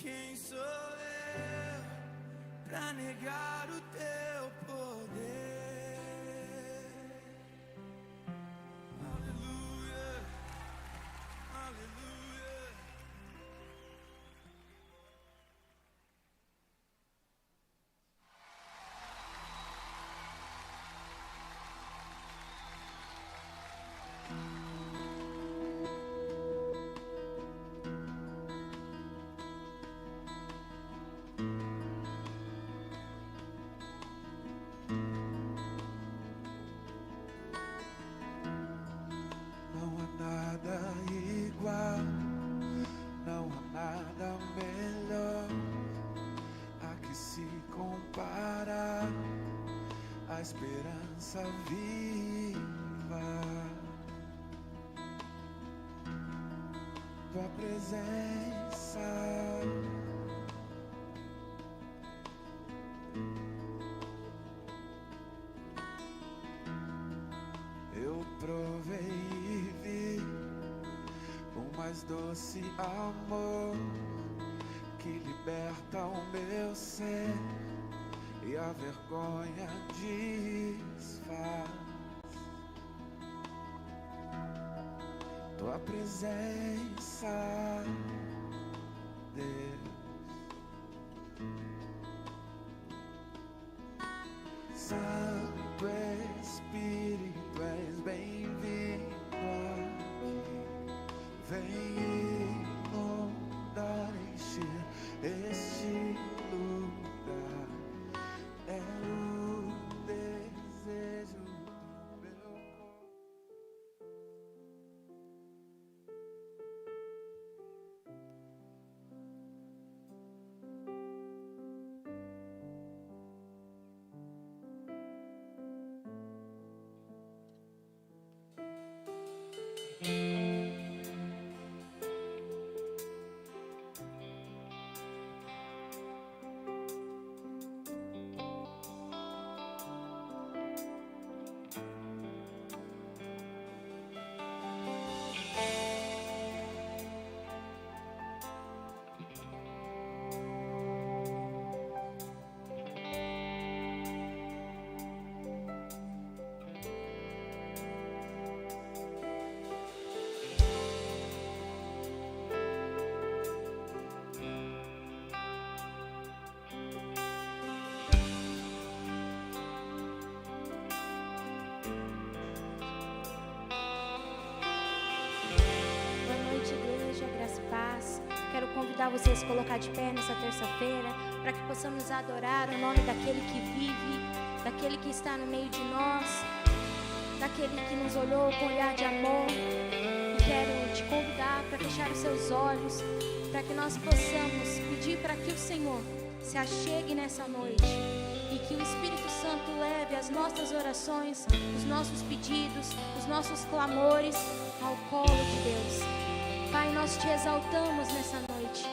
Quem sou eu pra negar o teu poder? Aleluia, aleluia. A esperança viva, tua presença, eu provei e vi o mais doce amor que liberta o meu ser e a vergonha desfaz. Tua presença, Deus. Santo Espírito, és bem-vindo aqui. Vem inundar, encher este lugar. É o desejo do meu corpo. Quero convidar você a se colocar de pé nessa terça-feira, para que possamos adorar o nome daquele que vive, daquele que está no meio de nós, daquele que nos olhou com olhar de amor. E quero te convidar para fechar os seus olhos, para que nós possamos pedir para que o Senhor se achegue nessa noite e que o Espírito Santo leve as nossas orações, os nossos pedidos, os nossos clamores ao colo de Deus. Pai, nós te exaltamos nessa noite.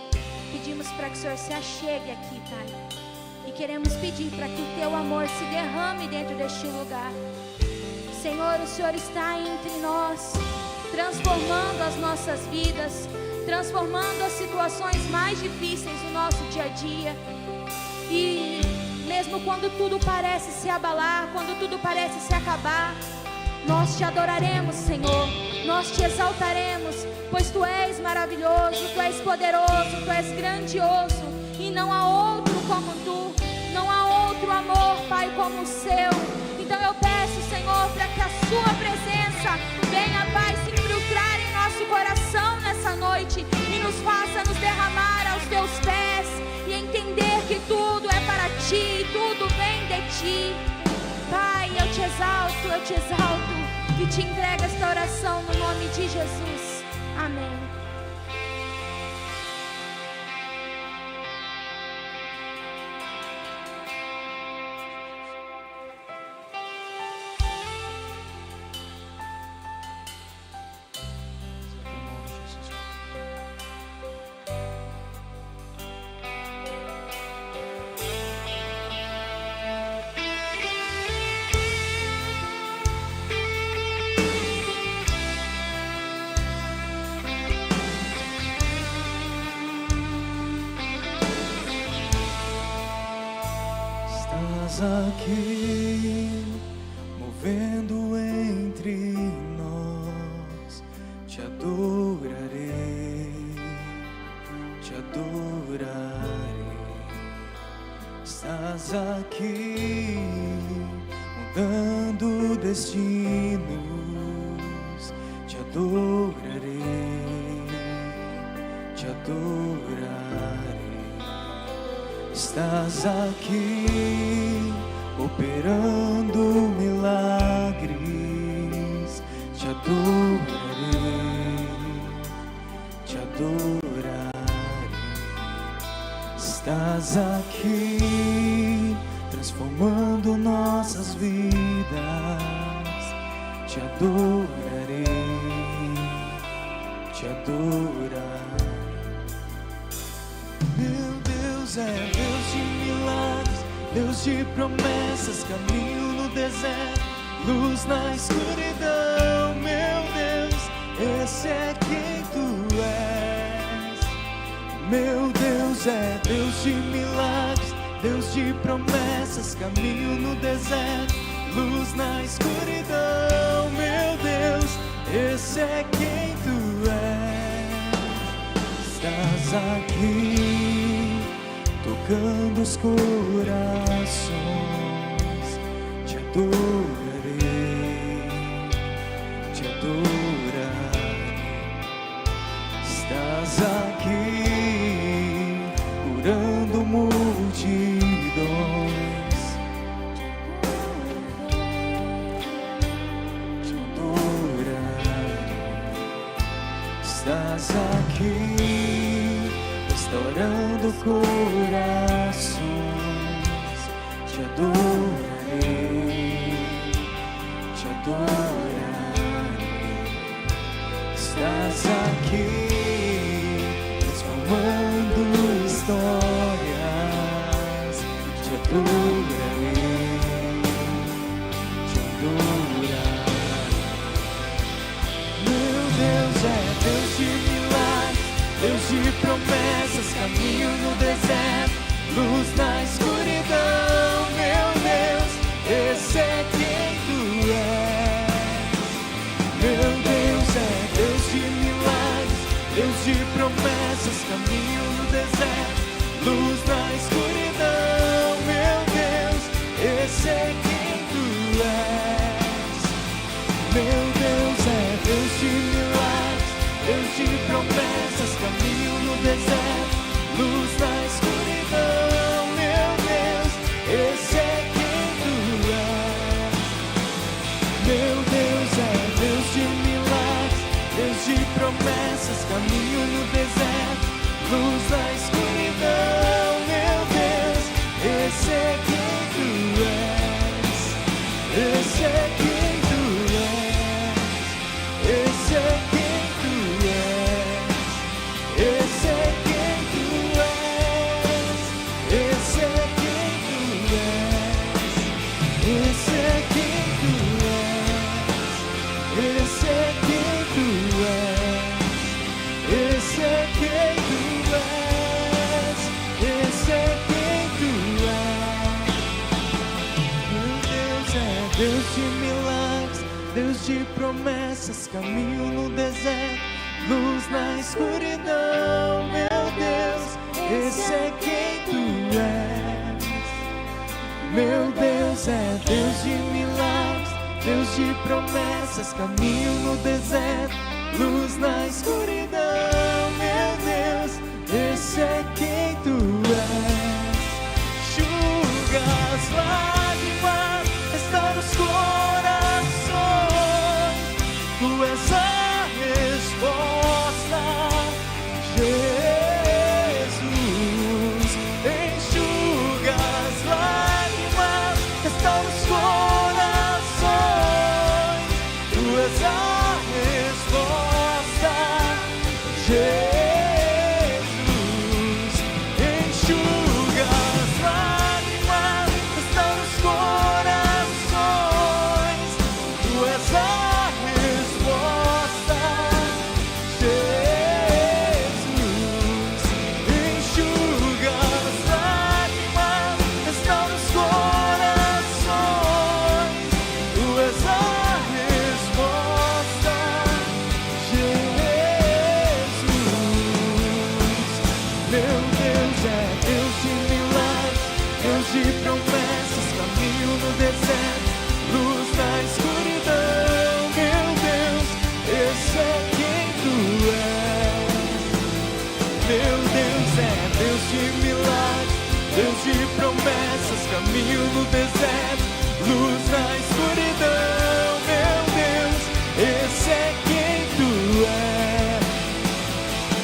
Pedimos para que o Senhor se achegue aqui, Pai. E queremos pedir para que o teu amor se derrame dentro deste lugar. Senhor, o Senhor está entre nós, transformando as nossas vidas, transformando as situações mais difíceis do nosso dia a dia. E mesmo quando tudo parece se abalar, quando tudo parece se acabar, nós te adoraremos, Senhor, nós te exaltaremos, pois Tu és maravilhoso, Tu és poderoso, Tu és grandioso, e não há outro como Tu, não há outro amor, Pai, como o Seu. Então eu peço, Senhor, para que a Sua presença venha, Pai, se infiltrar em nosso coração nessa noite e nos faça nos derramar aos Teus pés e entender que tudo é para Ti, tudo vem de Ti. Pai, eu te exalto e te entrego esta oração no nome de Jesus. Amém. Aqui, movendo entre nós, te adorarei, te adorarei. Estás aqui, mudando destinos, te adorarei, te adorarei. Estás aqui, operando milagres, te adorarei, te adorarei. Estás aqui, transformando nossas vidas, te adorarei, te adorarei. Meu Deus é Deus de milagres, Deus de promessas, caminho no deserto, luz na escuridão. Meu Deus, esse é quem Tu és. Meu Deus é Deus de milagres, Deus de promessas, caminho no deserto, luz na escuridão. Meu Deus, esse é quem Tu és. Estás aqui, tocando os corações, te adorarei, te adorarei. Estás aqui, curando multidões, te adorarei. Estás aqui, restaurando corações, te adorarei, te adorarei. Estás aqui, transformando histórias, te adorarei, te adorarei. Meu Deus é Deus de milagres, Deus de promessas, caminho no deserto, luz na escuridão. Meu Deus, esse é quem Tu és. Meu Deus é Deus de milagres, Deus de promessas, caminho no deserto, luz na escuridão. Meu Deus, esse é quem Tu és. Meu Deus é Deus de milagres, Deus de promessas, caminho no deserto, luz na escuridão. Meu Deus, esse é quem Tu és. Meu Deus é Deus de milagres, Deus de promessas, promessas, caminho no deserto, luz na escuridão, meu Deus, esse é quem tu és, esse é quem tu és, esse é quem tu és, esse é quem tu és, esse é quem tu és, esse é quem tu és, esse é quem tu és, esse é quem tu és, esse é quem tu és. Meu Deus é Deus de milagres, Deus de promessas, caminho no deserto, luz na escuridão, meu Deus, esse é quem tu és. Meu Deus é Deus de milagres, Deus de promessas, caminho no deserto, luz na escuridão, meu Deus, esse é quem tu és. Enxuga as lágrimas, restaura os corações, tu és a resposta, Jesus. Enxuga as lágrimas, restaura os corações, tu és a resposta, Jesus. Enxuga as lágrimas, restaura os corações, tu és a resposta, Jesus. Enxuga as lágrimas, restaura os corações, tu és a resposta, Jesus. Meu Deus é Deus de milagres, Deus de promessas, caminho no deserto, luz na escuridão, meu Deus, esse é quem tu és. Meu Deus é Deus de milagres, Deus de promessas, caminho no deserto, luz na escuridão, meu Deus, esse é quem tu és.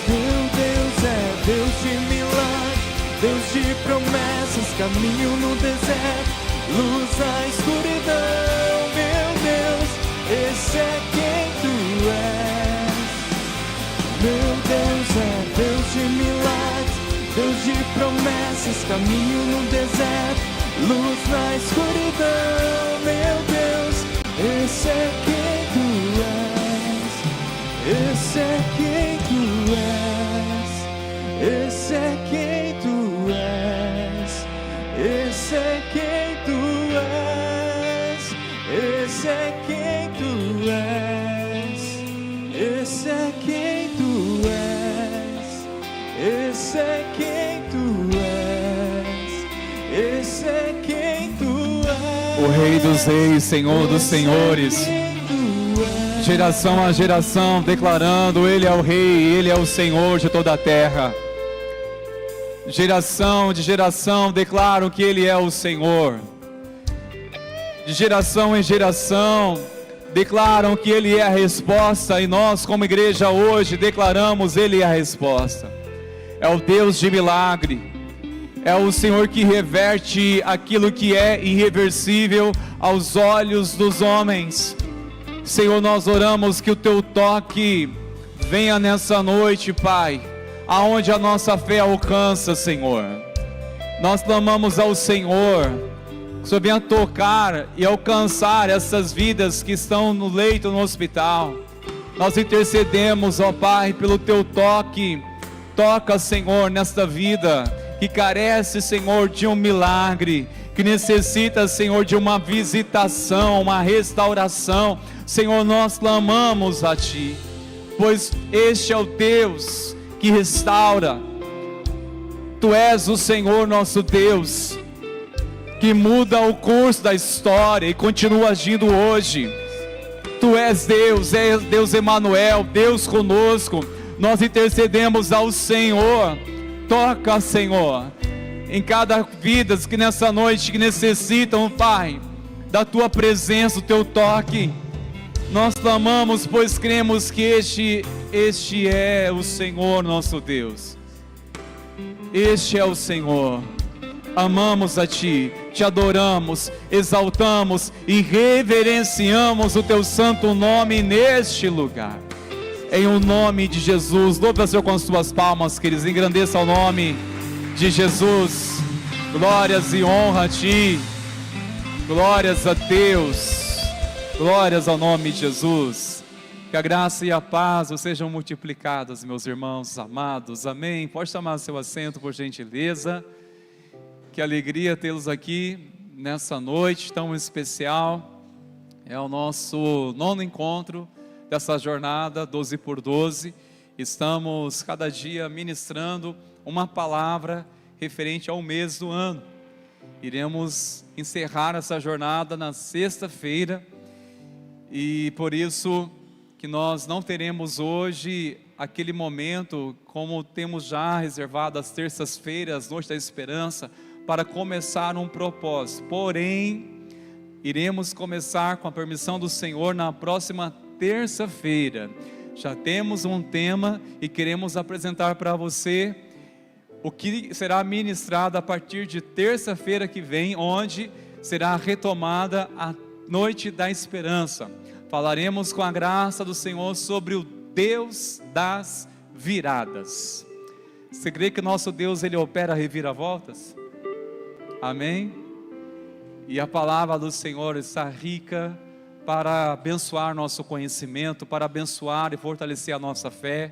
Meu Deus é Deus de milagres, Deus de promessas, caminho no deserto, luz na escuridão, meu Deus, esse é quem tu és. Meu Deus é Deus de milagres, Deus de promessas, caminho no deserto, luz na escuridão, meu Deus, esse é quem tu és, esse é quem tu és, esse é quem tu és, esse é quem tu és, esse é quem tu és, esse é quem tu és, esse é quem tu és, esse é quem tu és. O Rei dos Reis, Senhor dos Senhores, geração a geração declarando: Ele é o Rei, Ele é o Senhor de toda a terra. Geração de geração declaram que Ele é o Senhor. De geração em geração declaram que Ele é a resposta, e nós como igreja hoje declaramos: Ele é a resposta. É o Deus de milagre, é o Senhor que reverte aquilo que é irreversível aos olhos dos homens. Senhor, nós oramos que o Teu toque venha nessa noite, Pai, aonde a nossa fé alcança, Senhor. Nós clamamos ao Senhor, que o Senhor venha tocar e alcançar essas vidas que estão no leito, no hospital. Nós intercedemos, ó Pai, pelo Teu toque. Toca, Senhor, nesta vida que carece, Senhor, de um milagre, que necessita, Senhor, de uma visitação, uma restauração. Senhor, nós clamamos a Ti, pois este é o Deus que restaura. Tu és o Senhor nosso Deus, que muda o curso da história e continua agindo hoje. Tu és Deus Emanuel, Deus conosco. Nós intercedemos ao Senhor. Toca, Senhor, em cada vida que nessa noite que necessitam, Pai, da Tua presença, o Teu toque. Nós clamamos, pois cremos que este é o Senhor nosso Deus. Este é o Senhor. Amamos a Ti, Te adoramos, exaltamos e reverenciamos o Teu santo nome neste lugar. Em o nome de Jesus, louve o Senhor com as suas palmas, queridos, engrandeça o nome de Jesus. Glórias e honra a Ti, glórias a Deus. Glórias ao nome de Jesus. Que a graça e a paz sejam multiplicadas, meus irmãos amados. Amém. Pode tomar seu assento, por gentileza. Que alegria tê-los aqui nessa noite tão especial. É o nosso 9º encontro dessa jornada 12 por 12. Estamos cada dia ministrando uma palavra referente ao mês do ano. Iremos encerrar essa jornada na sexta-feira. E por isso que nós não teremos hoje aquele momento, como temos já reservado as terças-feiras, Noite da Esperança, para começar um propósito. Porém, iremos começar, com a permissão do Senhor, na próxima terça-feira. Já temos um tema e queremos apresentar para você o que será ministrado a partir de terça-feira que vem, onde será retomada a Noite da Esperança. Falaremos com a graça do Senhor sobre o Deus das viradas. Você crê que o nosso Deus, Ele opera reviravoltas? Amém? E a palavra do Senhor está rica para abençoar nosso conhecimento, para abençoar e fortalecer a nossa fé.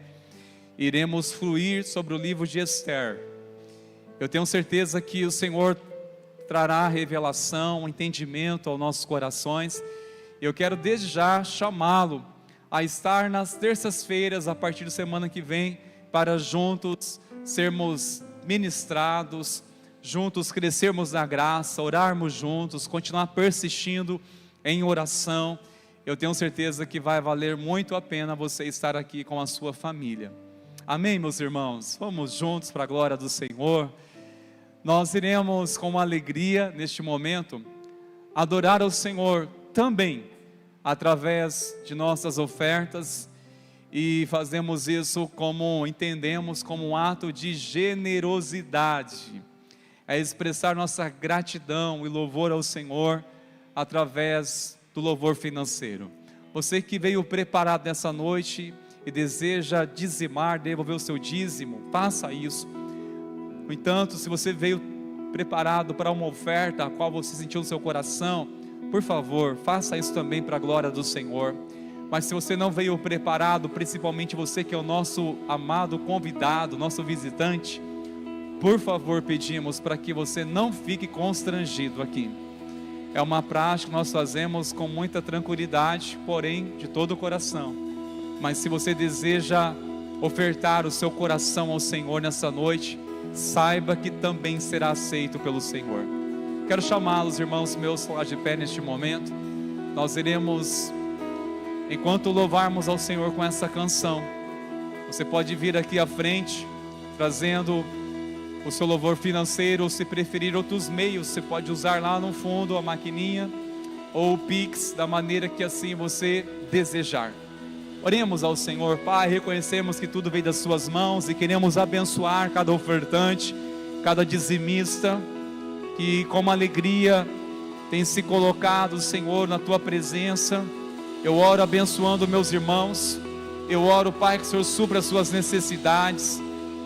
Iremos fluir sobre o livro de Esther. Eu tenho certeza que o Senhor trará revelação, entendimento aos nossos corações. Eu quero desde já chamá-lo a estar nas terças-feiras, a partir da semana que vem, para juntos sermos ministrados, juntos crescermos na graça, orarmos juntos, continuar persistindo em oração. Eu tenho certeza que vai valer muito a pena você estar aqui com a sua família. Amém, meus irmãos? Vamos juntos para a glória do Senhor. Nós iremos com alegria neste momento adorar ao Senhor também através de nossas ofertas, e fazemos isso como entendemos como um ato de generosidade, é expressar nossa gratidão e louvor ao Senhor através do louvor financeiro. Você que veio preparado nessa noite e deseja dizimar, devolver o seu dízimo, faça isso. No entanto, se você veio preparado para uma oferta a qual você sentiu no seu coração, por favor, faça isso também para a glória do Senhor. Mas se você não veio preparado, principalmente você que é o nosso amado convidado, nosso visitante, por favor, pedimos para que você não fique constrangido aqui. É uma prática que nós fazemos com muita tranquilidade, porém de todo o coração. Mas se você deseja ofertar o seu coração ao Senhor nessa noite, saiba que também será aceito pelo Senhor. Quero chamá-los, irmãos meus, lá de pé neste momento. Nós iremos, enquanto louvarmos ao Senhor com essa canção, você pode vir aqui à frente, trazendo o seu louvor financeiro, ou se preferir outros meios, você pode usar lá no fundo a maquininha, ou o Pix, da maneira que assim você desejar. Oremos ao Senhor. Pai, reconhecemos que tudo veio das suas mãos e queremos abençoar cada ofertante, cada dizimista, que com alegria tem se colocado, Senhor, na Tua presença. Eu oro abençoando meus irmãos, eu oro, Pai, que o Senhor supra as suas necessidades,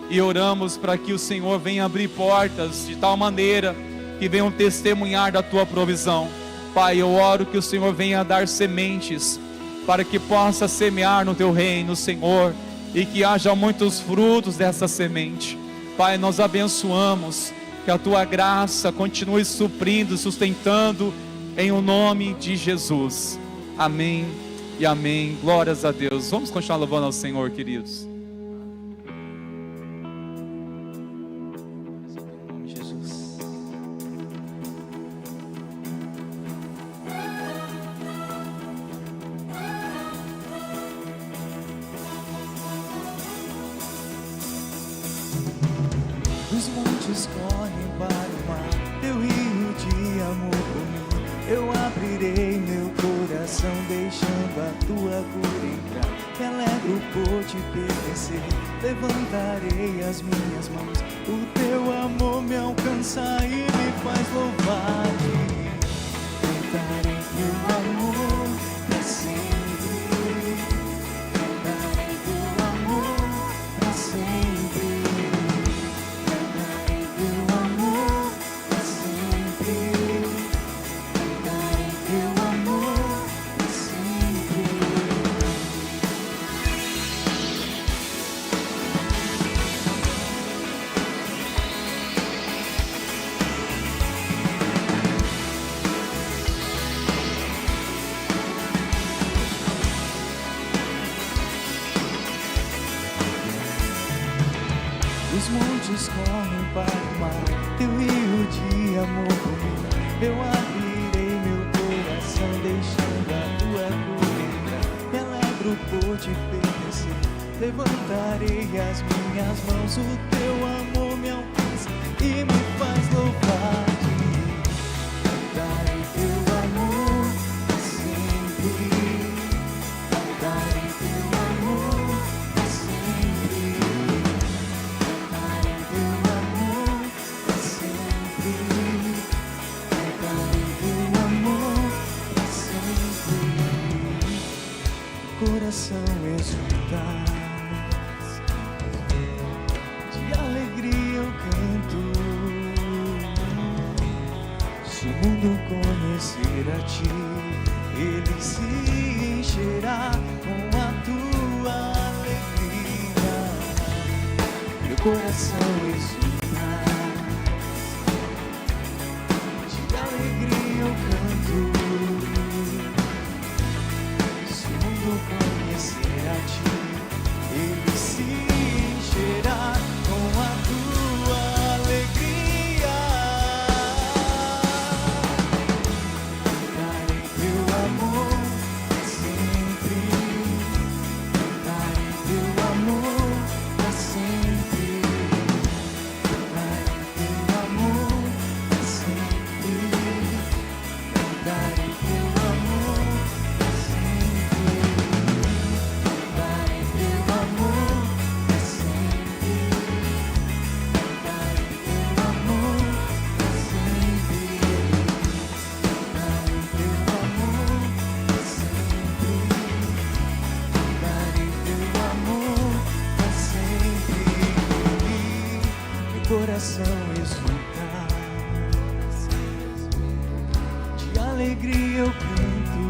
e oramos para que o Senhor venha abrir portas de tal maneira que venham testemunhar da Tua provisão. Pai, eu oro que o Senhor venha dar sementes, para que possa semear no Teu reino, Senhor, e que haja muitos frutos dessa semente. Pai, nós abençoamos, que a Tua graça continue suprindo, sustentando, em o nome de Jesus. Amém e amém. Glórias a Deus. Vamos continuar louvando ao Senhor, queridos. Em nome de Jesus. Os montes correm para o mar, Teu rio de amor por mim. Eu abrirei meu coração coração deixando a tua cura entrar. Me alegro por te pertencer, levantarei as minhas mãos. O teu amor me alcança e me faz louvar-te. Cantarei teu amor pra sempre, cantarei teu amor pra sempre, cantarei teu amor pra sempre, cantarei teu amor pra sempre. Os montes correm para o mar, teu rio de amor comigo. Eu abrirei meu coração, deixando a tua cura entrar. Me alegro por te pertencer, levantarei as minhas mãos. O teu amor me alcança e me faz louvar-te. Cantarei teu amor pra sempre, cantarei teu amor pra sempre. Cantarei teu amor pra sempre, cantarei teu amor pra sempre. Coração exultar, de alegria eu canto. Se o mundo conhecer a ti, ele se encherá com a tua alegria. Meu coração exultar, de alegria eu canto. Se o mundo conhecer a ti, ele se encherá com a tua alegria. Cantarei teu amor pra sempre, cantarei teu amor pra sempre, cantarei teu amor pra sempre, cantarei teu amor pra sempre, cantarei teu amor pra sempre, cantarei teu amor pra sempre, cantarei teu amor pra sempre, cantarei teu amor pra sempre. Meu coração exultar, de alegria eu canto.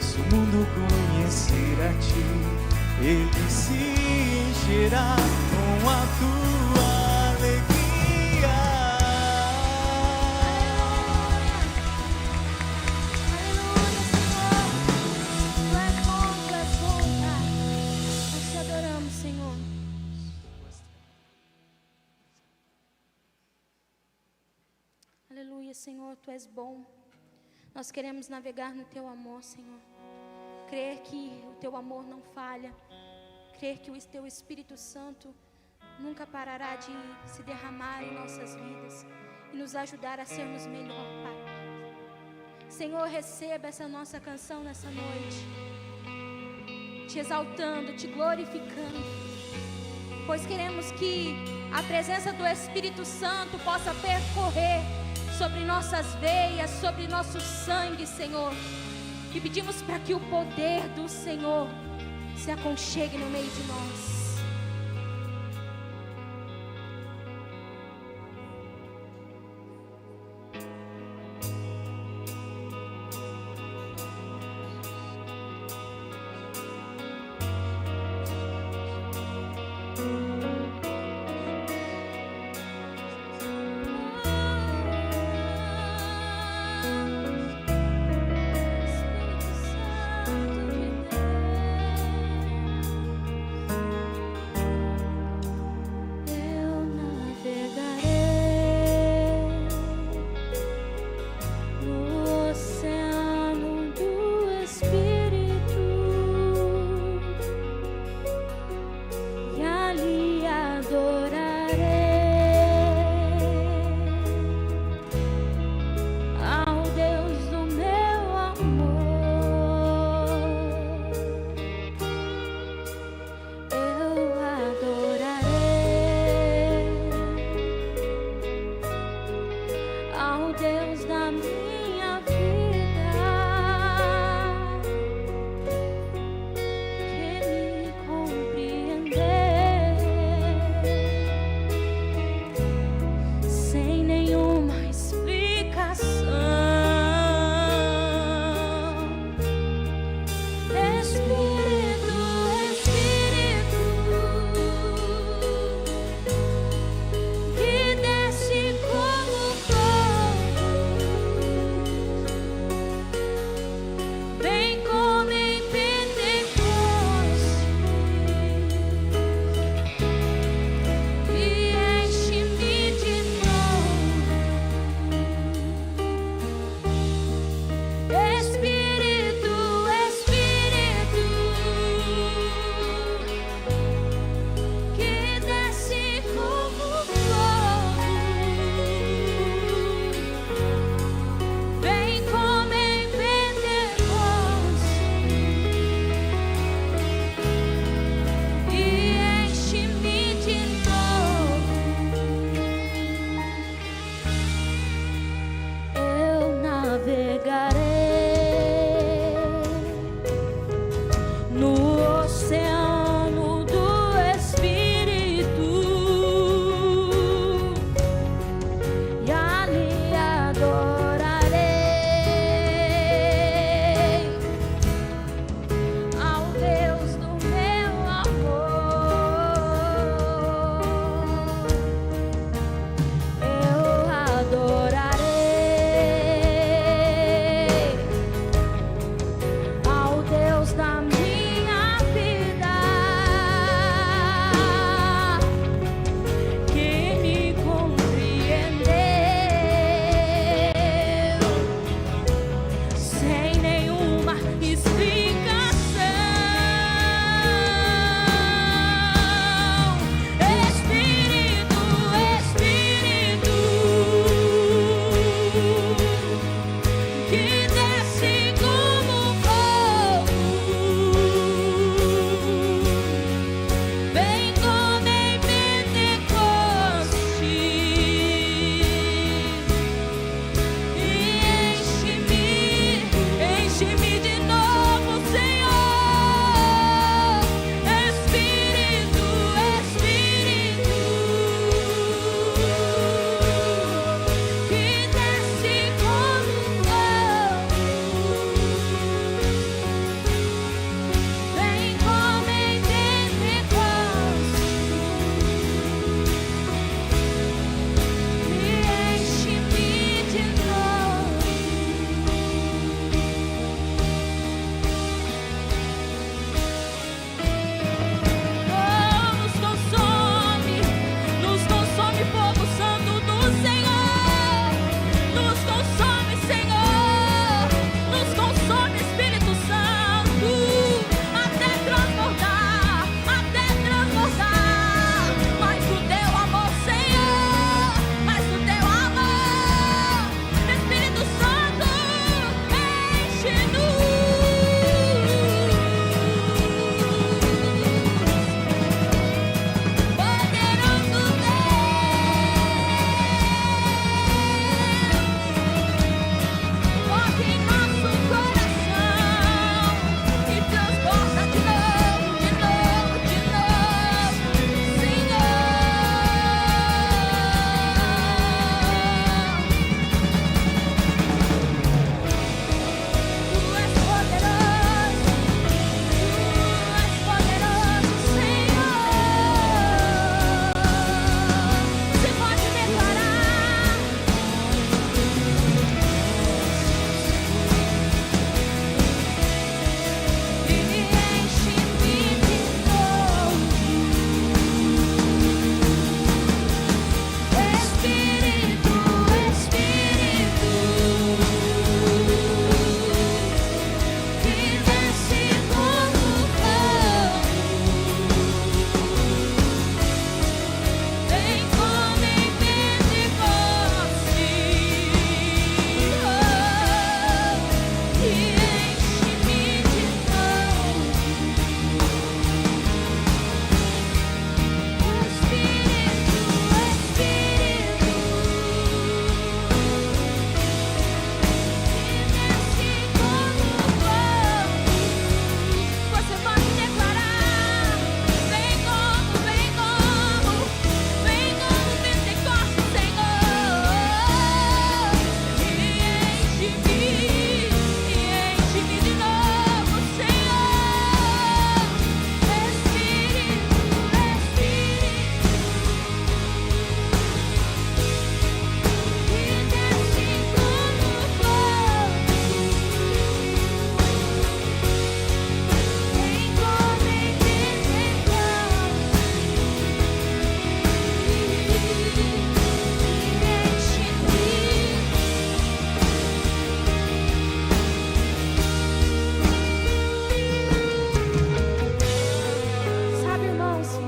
Se o mundo conhecer a ti, ele se encherá com a tua alegria. Aleluia, Senhor. Tu és bom, Pai. Nós te adoramos, Senhor. Aleluia, Senhor, tu és bom. Nós queremos navegar no teu amor, Senhor. Crer que o teu amor não falha. Crer que o teu Espírito Santo nunca parará de se derramar em nossas vidas e nos ajudar a sermos melhor, Pai. Senhor, receba essa nossa canção nessa noite, te exaltando, te glorificando, pois queremos que a presença do Espírito Santo possa percorrer sobre nossas veias, sobre nosso sangue, Senhor. E pedimos para que o poder do Senhor se aconchegue no meio de nós.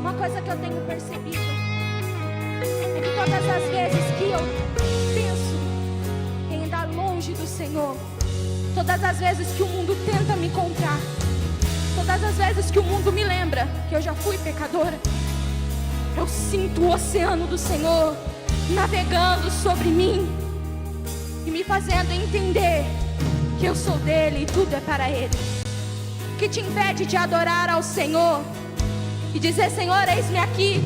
uma coisa que eu tenho percebido é que todas as vezes que eu penso em andar longe do Senhor, todas as vezes que o mundo tenta me encontrar, todas as vezes que o mundo me lembra que eu já fui pecadora, eu sinto o oceano do Senhor navegando sobre mim e me fazendo entender que eu sou dele e tudo é para ele. O que te impede de adorar ao Senhor e dizer: Senhor, eis-me aqui,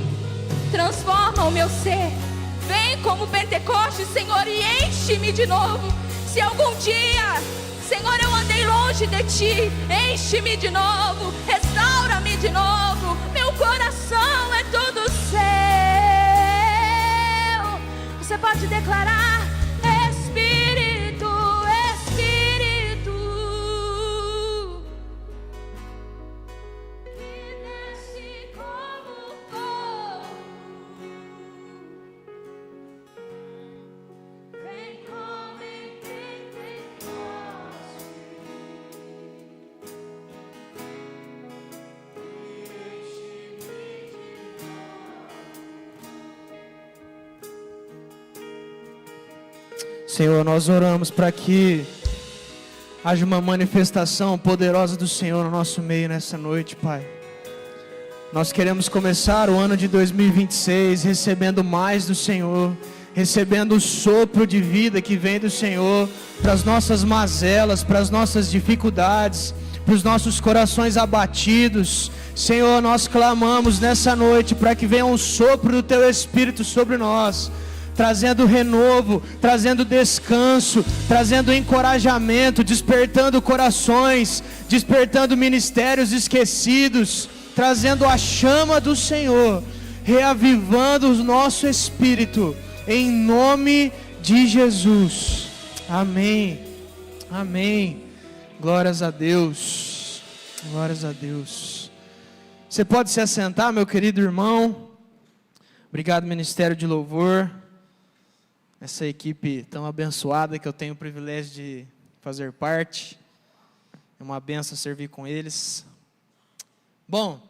transforma o meu ser, vem como Pentecostes, Senhor, e enche-me de novo. Se algum dia, Senhor, eu andei longe de ti, enche-me de novo, restaura-me de novo. Meu coração é todo seu. Você pode declarar: Espírito, Espírito, que desce como fogo, vem como em Pentecostes. Senhor, nós oramos para que haja uma manifestação poderosa do Senhor no nosso meio nessa noite, Pai. Nós queremos começar o ano de 2026 recebendo mais do Senhor, recebendo o sopro de vida que vem do Senhor para as nossas mazelas, para as nossas dificuldades, para os nossos corações abatidos. Senhor, nós clamamos nessa noite para que venha um sopro do Teu Espírito sobre nós, trazendo renovo, trazendo descanso, trazendo encorajamento, despertando corações, despertando ministérios esquecidos, trazendo a chama do Senhor, reavivando o nosso espírito, em nome de Jesus. Amém, amém. Glórias a Deus, glórias a Deus. Você pode se assentar, meu querido irmão. Obrigado, Ministério de Louvor, essa equipe tão abençoada que eu tenho o privilégio de fazer parte. É uma benção servir com eles. Bom,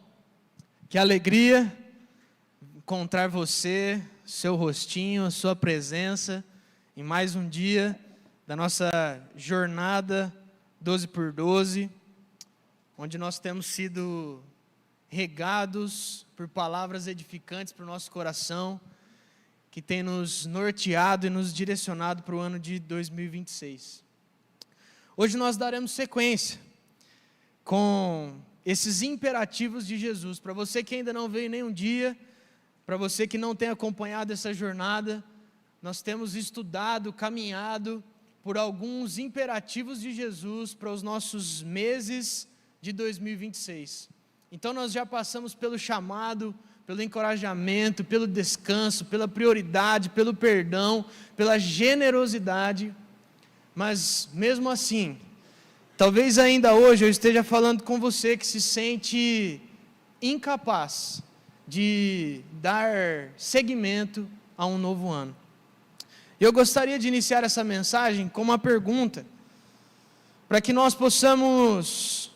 que alegria encontrar você, seu rostinho, sua presença em mais um dia da nossa jornada 12x12, onde nós temos sido regados por palavras edificantes para o nosso coração, que tem nos norteado e nos direcionado para o ano de 2026. Hoje nós daremos sequência com esses imperativos de Jesus. Para você que ainda não veio nenhum dia, para você que não tem acompanhado essa jornada, nós temos estudado, caminhado por alguns imperativos de Jesus para os nossos meses de 2026. Então nós já passamos pelo chamado, pelo encorajamento, pelo descanso, pela prioridade, pelo perdão, pela generosidade. Mas mesmo assim, talvez ainda hoje eu esteja falando com você que se sente incapaz de dar seguimento a um novo ano. Eu gostaria de iniciar essa mensagem com uma pergunta, para que nós possamos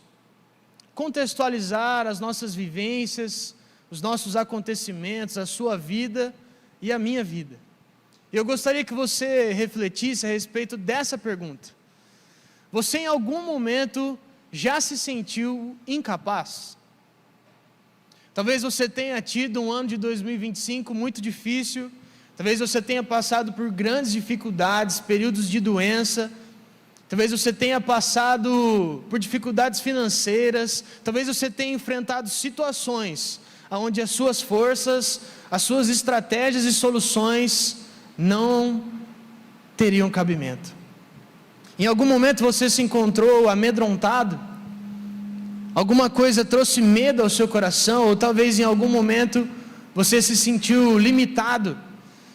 contextualizar as nossas vivências, os nossos acontecimentos, a sua vida e a minha vida. Eu gostaria que você refletisse a respeito dessa pergunta. Você em algum momento já se sentiu incapaz? Talvez você tenha tido um ano de 2025 muito difícil, talvez você tenha passado por grandes dificuldades, períodos de doença, talvez você tenha passado por dificuldades financeiras, talvez você tenha enfrentado situações onde as suas forças, as suas estratégias e soluções não teriam cabimento. Em algum momento você se encontrou amedrontado, alguma coisa trouxe medo ao seu coração, ou talvez em algum momento você se sentiu limitado.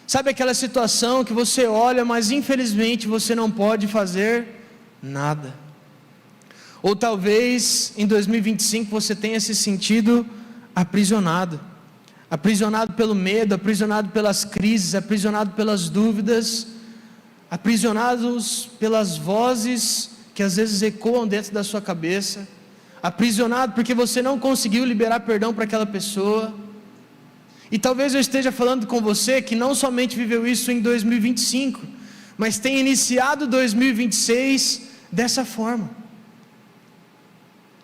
Sabe aquela situação que você olha, mas infelizmente você não pode fazer nada. Ou talvez em 2025 você tenha se sentido aprisionado pelo medo, aprisionado pelas crises, aprisionado pelas dúvidas, aprisionados pelas vozes que às vezes ecoam dentro da sua cabeça, aprisionado porque você não conseguiu liberar perdão para aquela pessoa, E talvez eu esteja falando com você que não somente viveu isso em 2025, mas tem iniciado 2026 dessa forma.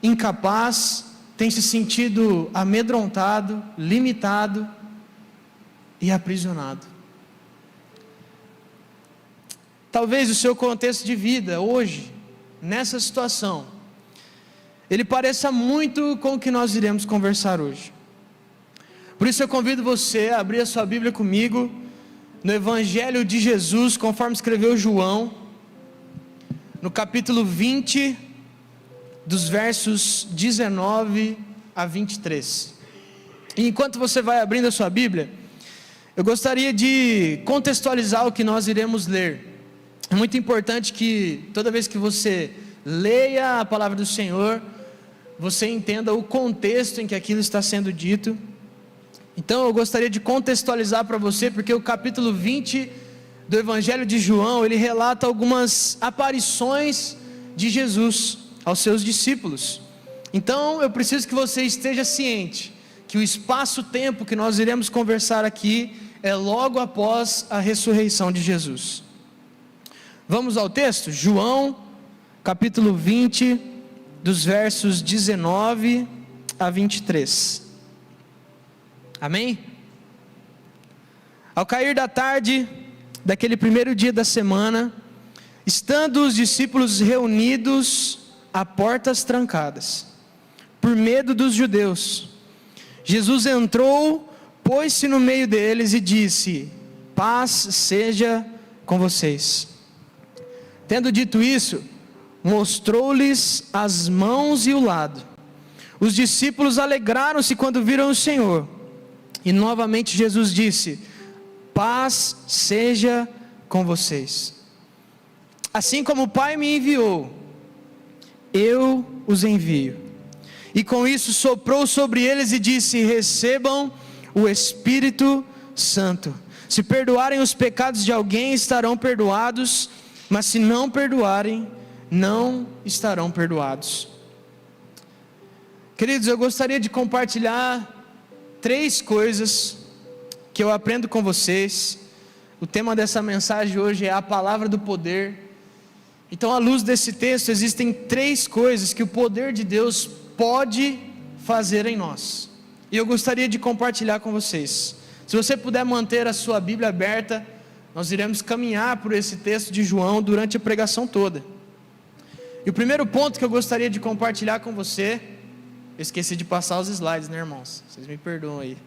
Incapaz, tem se sentido amedrontado, limitado e aprisionado. Talvez o seu contexto de vida hoje, nessa situação, ele pareça muito com o que nós iremos conversar hoje. Por isso eu convido você a abrir a sua Bíblia comigo, no Evangelho de Jesus, conforme escreveu João, no capítulo 20, dos versos 19 a 23. E enquanto você vai abrindo a sua Bíblia, eu gostaria de contextualizar o que nós iremos ler. É muito importante que toda vez que você leia a palavra do Senhor, você entenda o contexto em que aquilo está sendo dito. Então eu gostaria de contextualizar para você, porque o capítulo 20 do Evangelho de João, ele relata algumas aparições de Jesus aos seus discípulos. Então eu preciso que você esteja ciente que o espaço-tempo que nós iremos conversar aqui é logo após a ressurreição de Jesus. Vamos ao texto? João, capítulo 20, dos versos 19 a 23. Amém? Ao cair da tarde, daquele primeiro dia da semana, estando os discípulos reunidos a portas trancadas, por medo dos judeus, Jesus entrou, pôs-se no meio deles e disse: paz seja com vocês. Tendo dito isso, mostrou-lhes as mãos e o lado. Os discípulos alegraram-se quando viram o Senhor. E novamente Jesus disse: paz seja com vocês. Assim como o Pai me enviou, eu os envio. E com isso soprou sobre eles e disse: recebam o Espírito Santo. Se perdoarem os pecados de alguém, estarão perdoados, mas se não perdoarem, não estarão perdoados. Queridos, eu gostaria de compartilhar 3 coisas que eu aprendo com vocês. O tema dessa mensagem hoje é a palavra do poder. Então, à luz desse texto, existem 3 coisas que o poder de Deus pode fazer em nós, e eu gostaria de compartilhar com vocês. Se você puder manter a sua Bíblia aberta, nós iremos caminhar por esse texto de João durante a pregação toda. E o primeiro ponto que eu gostaria de compartilhar com você, eu esqueci de passar os slides, né, irmãos? Vocês me perdoam aí.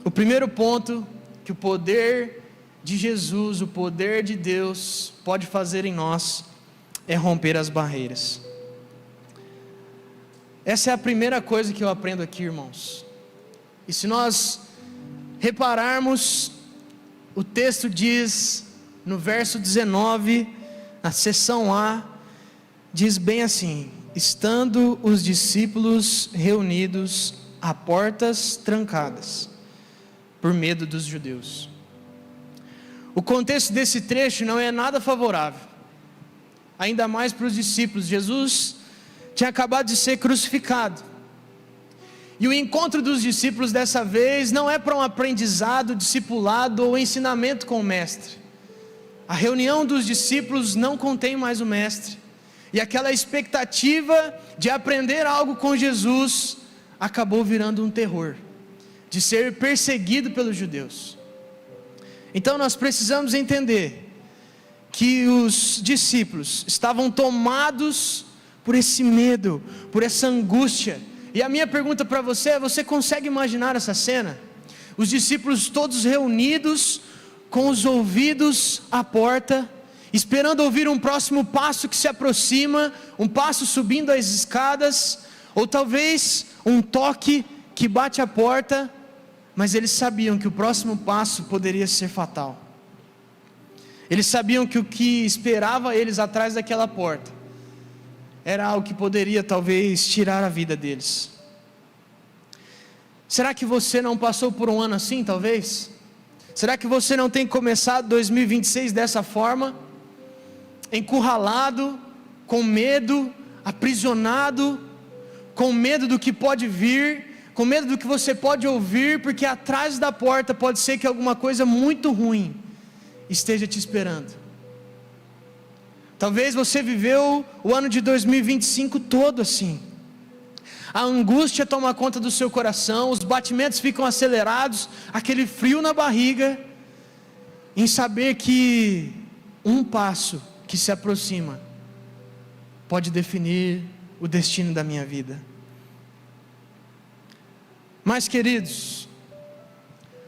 O primeiro ponto que o poder de Jesus, o poder de Deus pode fazer em nós é romper as barreiras. Essa é a primeira coisa que eu aprendo aqui, irmãos. E se nós repararmos, o texto diz no verso 19, na seção A, diz bem assim: estando os discípulos reunidos a portas trancadas, por medo dos judeus. O contexto desse trecho não é nada favorável, ainda mais para os discípulos. Jesus tinha acabado de ser crucificado, e o encontro dos discípulos dessa vez não é para um aprendizado, discipulado ou ensinamento com o mestre. A reunião dos discípulos não contém mais o mestre, e aquela expectativa de aprender algo com Jesus acabou virando um terror, de ser perseguido pelos judeus. Então nós precisamos entender que os discípulos estavam tomados por esse medo, por essa angústia. E a minha pergunta para você é: você consegue imaginar essa cena? Os discípulos todos reunidos, com os ouvidos à porta, esperando ouvir um próximo passo que se aproxima, um passo subindo as escadas, ou talvez um toque que bate a porta, mas eles sabiam que o próximo passo poderia ser fatal. Eles sabiam que o que esperava eles atrás daquela porta era algo que poderia talvez tirar a vida deles. Será que você não passou por um ano assim, talvez? Será que você não tem começado 2026 dessa forma? Encurralado, com medo, aprisionado, com medo do que pode vir, com medo do que você pode ouvir, porque atrás da porta pode ser que alguma coisa muito ruim esteja te esperando. Talvez você viveu o ano de 2025 todo assim. A angústia toma conta do seu coração, os batimentos ficam acelerados, aquele frio na barriga, em saber que um passo que se aproxima pode definir o destino da minha vida. Mas, queridos,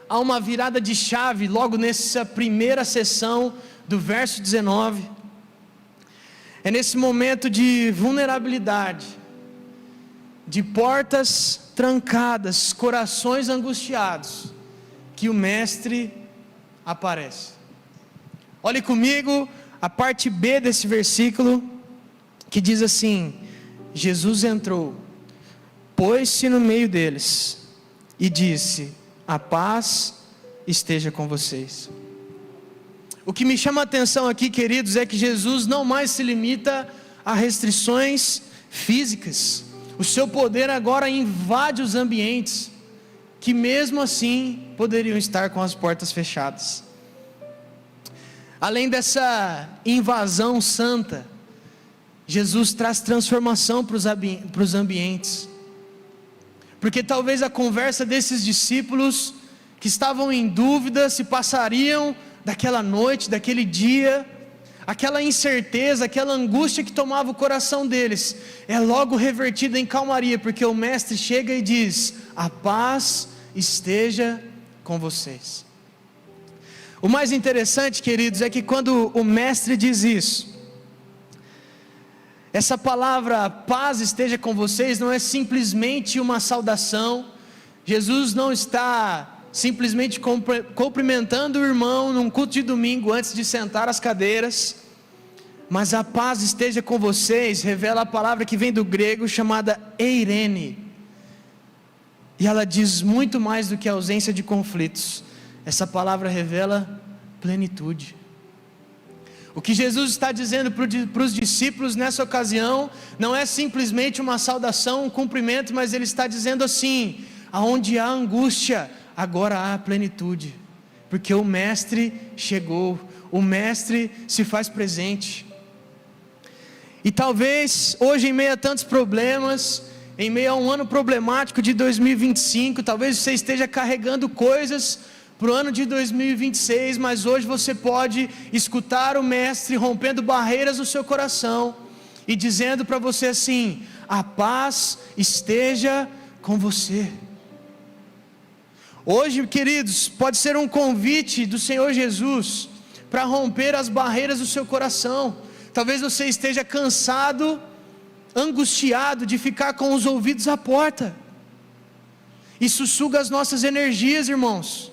há uma virada de chave logo nessa primeira sessão do verso 19. É nesse momento de vulnerabilidade, de portas trancadas, corações angustiados, que o Mestre aparece. Olhe comigo a parte B desse versículo, que diz assim: Jesus entrou, pôs-se no meio deles e disse: a paz esteja com vocês. O que me chama a atenção aqui, queridos, é que Jesus não mais se limita a restrições físicas. O seu poder agora invade os ambientes que mesmo assim poderiam estar com as portas fechadas. Além dessa invasão santa, Jesus traz transformação para os ambientes. Porque talvez a conversa desses discípulos que estavam em dúvida se passariam daquela noite, daquele dia, aquela incerteza, aquela angústia que tomava o coração deles, é logo revertida em calmaria, porque o Mestre chega e diz: a paz esteja com vocês. O mais interessante, queridos, é que quando o Mestre diz isso, essa palavra paz esteja com vocês não é simplesmente uma saudação. Jesus não está simplesmente cumprimentando o irmão num culto de domingo antes de sentar as cadeiras, mas a paz esteja com vocês revela a palavra que vem do grego chamada eirene, e ela diz muito mais do que a ausência de conflitos. Essa palavra revela plenitude. O que Jesus está dizendo para os discípulos nessa ocasião não é simplesmente uma saudação, um cumprimento, mas ele está dizendo assim: aonde há angústia, agora há plenitude, porque o Mestre chegou, o Mestre se faz presente. E talvez hoje, em meio a tantos problemas, em meio a um ano problemático de 2025, talvez você esteja carregando coisas para o ano de 2026, mas hoje você pode escutar o Mestre rompendo barreiras no seu coração e dizendo para você assim: a paz esteja com você. Hoje, queridos, pode ser um convite do Senhor Jesus para romper as barreiras do seu coração. Talvez você esteja cansado, angustiado de ficar com os ouvidos à porta. Isso suga as nossas energias, irmãos,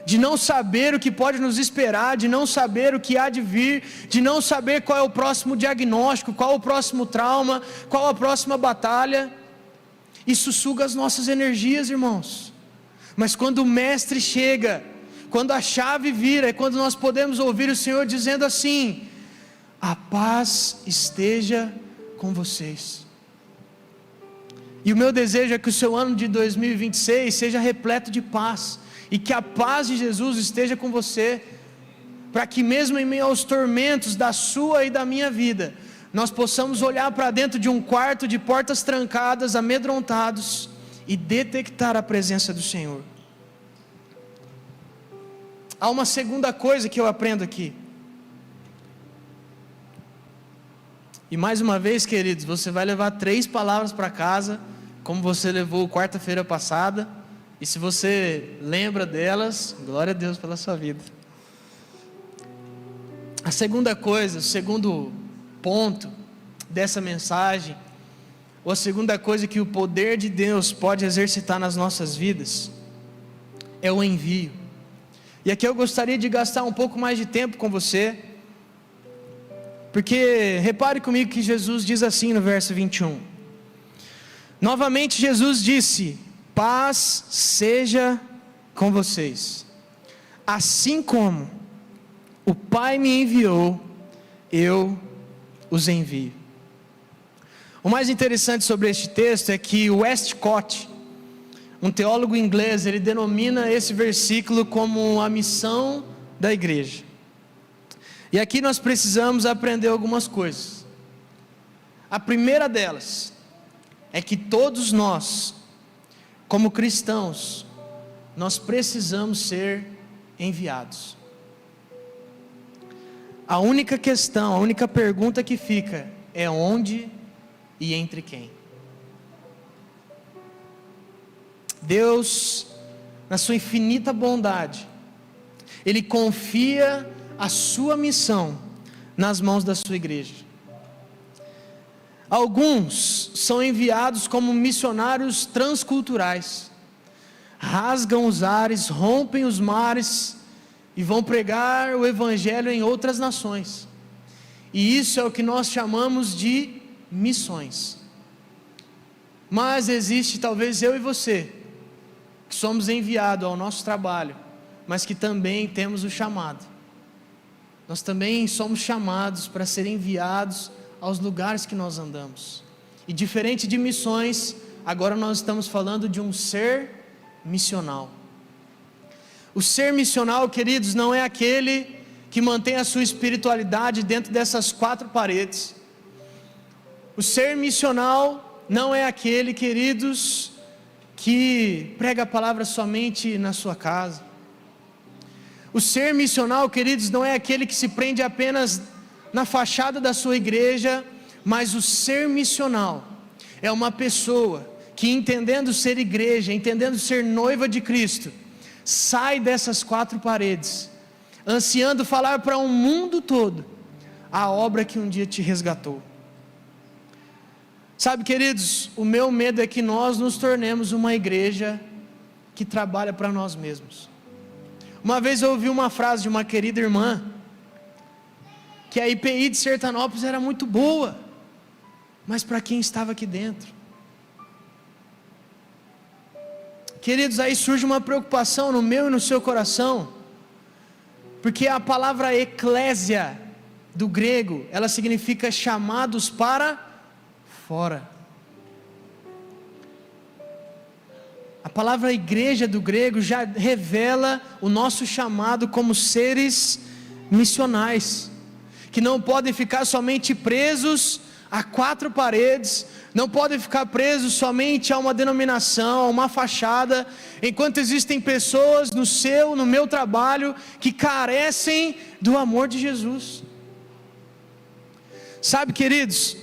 de não saber o que pode nos esperar, de não saber o que há de vir, de não saber qual é o próximo diagnóstico, qual é o próximo trauma, qual a próxima batalha. Isso suga as nossas energias, irmãos. Mas quando o Mestre chega, quando a chave vira, é quando nós podemos ouvir o Senhor dizendo assim: a paz esteja com vocês. E o meu desejo é que o seu ano de 2026 seja repleto de paz, e que a paz de Jesus esteja com você, para que mesmo em meio aos tormentos da sua e da minha vida, nós possamos olhar para dentro de um quarto de portas trancadas, amedrontados, e detectar a presença do Senhor. Há uma segunda coisa que eu aprendo aqui, e mais uma vez, queridos, você vai levar 3 palavras para casa, como você levou quarta-feira passada, e se você lembra delas, glória a Deus pela sua vida. A segunda coisa, o segundo ponto dessa mensagem, ou a segunda coisa que o poder de Deus pode exercitar nas nossas vidas, é o envio. E aqui eu gostaria de gastar um pouco mais de tempo com você, porque repare comigo que Jesus diz assim no verso 21. Novamente Jesus disse: paz seja com vocês. Assim como o Pai me enviou, eu os envio. O mais interessante sobre este texto é que Westcott, um teólogo inglês, ele denomina esse versículo como a missão da igreja. E aqui nós precisamos aprender algumas coisas. A primeira delas é que todos nós, como cristãos, nós precisamos ser enviados. A única questão, a única pergunta que fica é onde e entre quem. Deus, na sua infinita bondade, Ele confia a sua missão nas mãos da sua igreja. Alguns são enviados como missionários transculturais, rasgam os ares, rompem os mares e vão pregar o evangelho em outras nações. E isso é o que nós chamamos de missões. Mas existe talvez eu e você, que somos enviados ao nosso trabalho, mas que também temos o chamado. Nós também somos chamados para ser enviados aos lugares que nós andamos. E diferente de missões, agora nós estamos falando de um ser missional. O ser missional, queridos, não é aquele que mantém a sua espiritualidade dentro dessas quatro paredes. O ser missional não é aquele, queridos, que prega a palavra somente na sua casa. O ser missional, queridos, não é aquele que se prende apenas na fachada da sua igreja, mas o ser missional é uma pessoa que, entendendo ser igreja, entendendo ser noiva de Cristo, sai dessas quatro paredes, ansiando falar para o mundo todo a obra que um dia te resgatou. Sabe, queridos, o meu medo é que nós nos tornemos uma igreja que trabalha para nós mesmos. Uma vez eu ouvi uma frase de uma querida irmã, que a IPI de Sertanópolis era muito boa, mas para quem estava aqui dentro. Queridos, aí surge uma preocupação no meu e no seu coração, porque a palavra eclésia do grego, ela significa chamados para fora. A palavra igreja do grego já revela o nosso chamado como seres missionais, que não podem ficar somente presos a quatro paredes, não podem ficar presos somente a uma denominação, a uma fachada, enquanto existem pessoas no meu trabalho, que carecem do amor de Jesus. Sabe, queridos,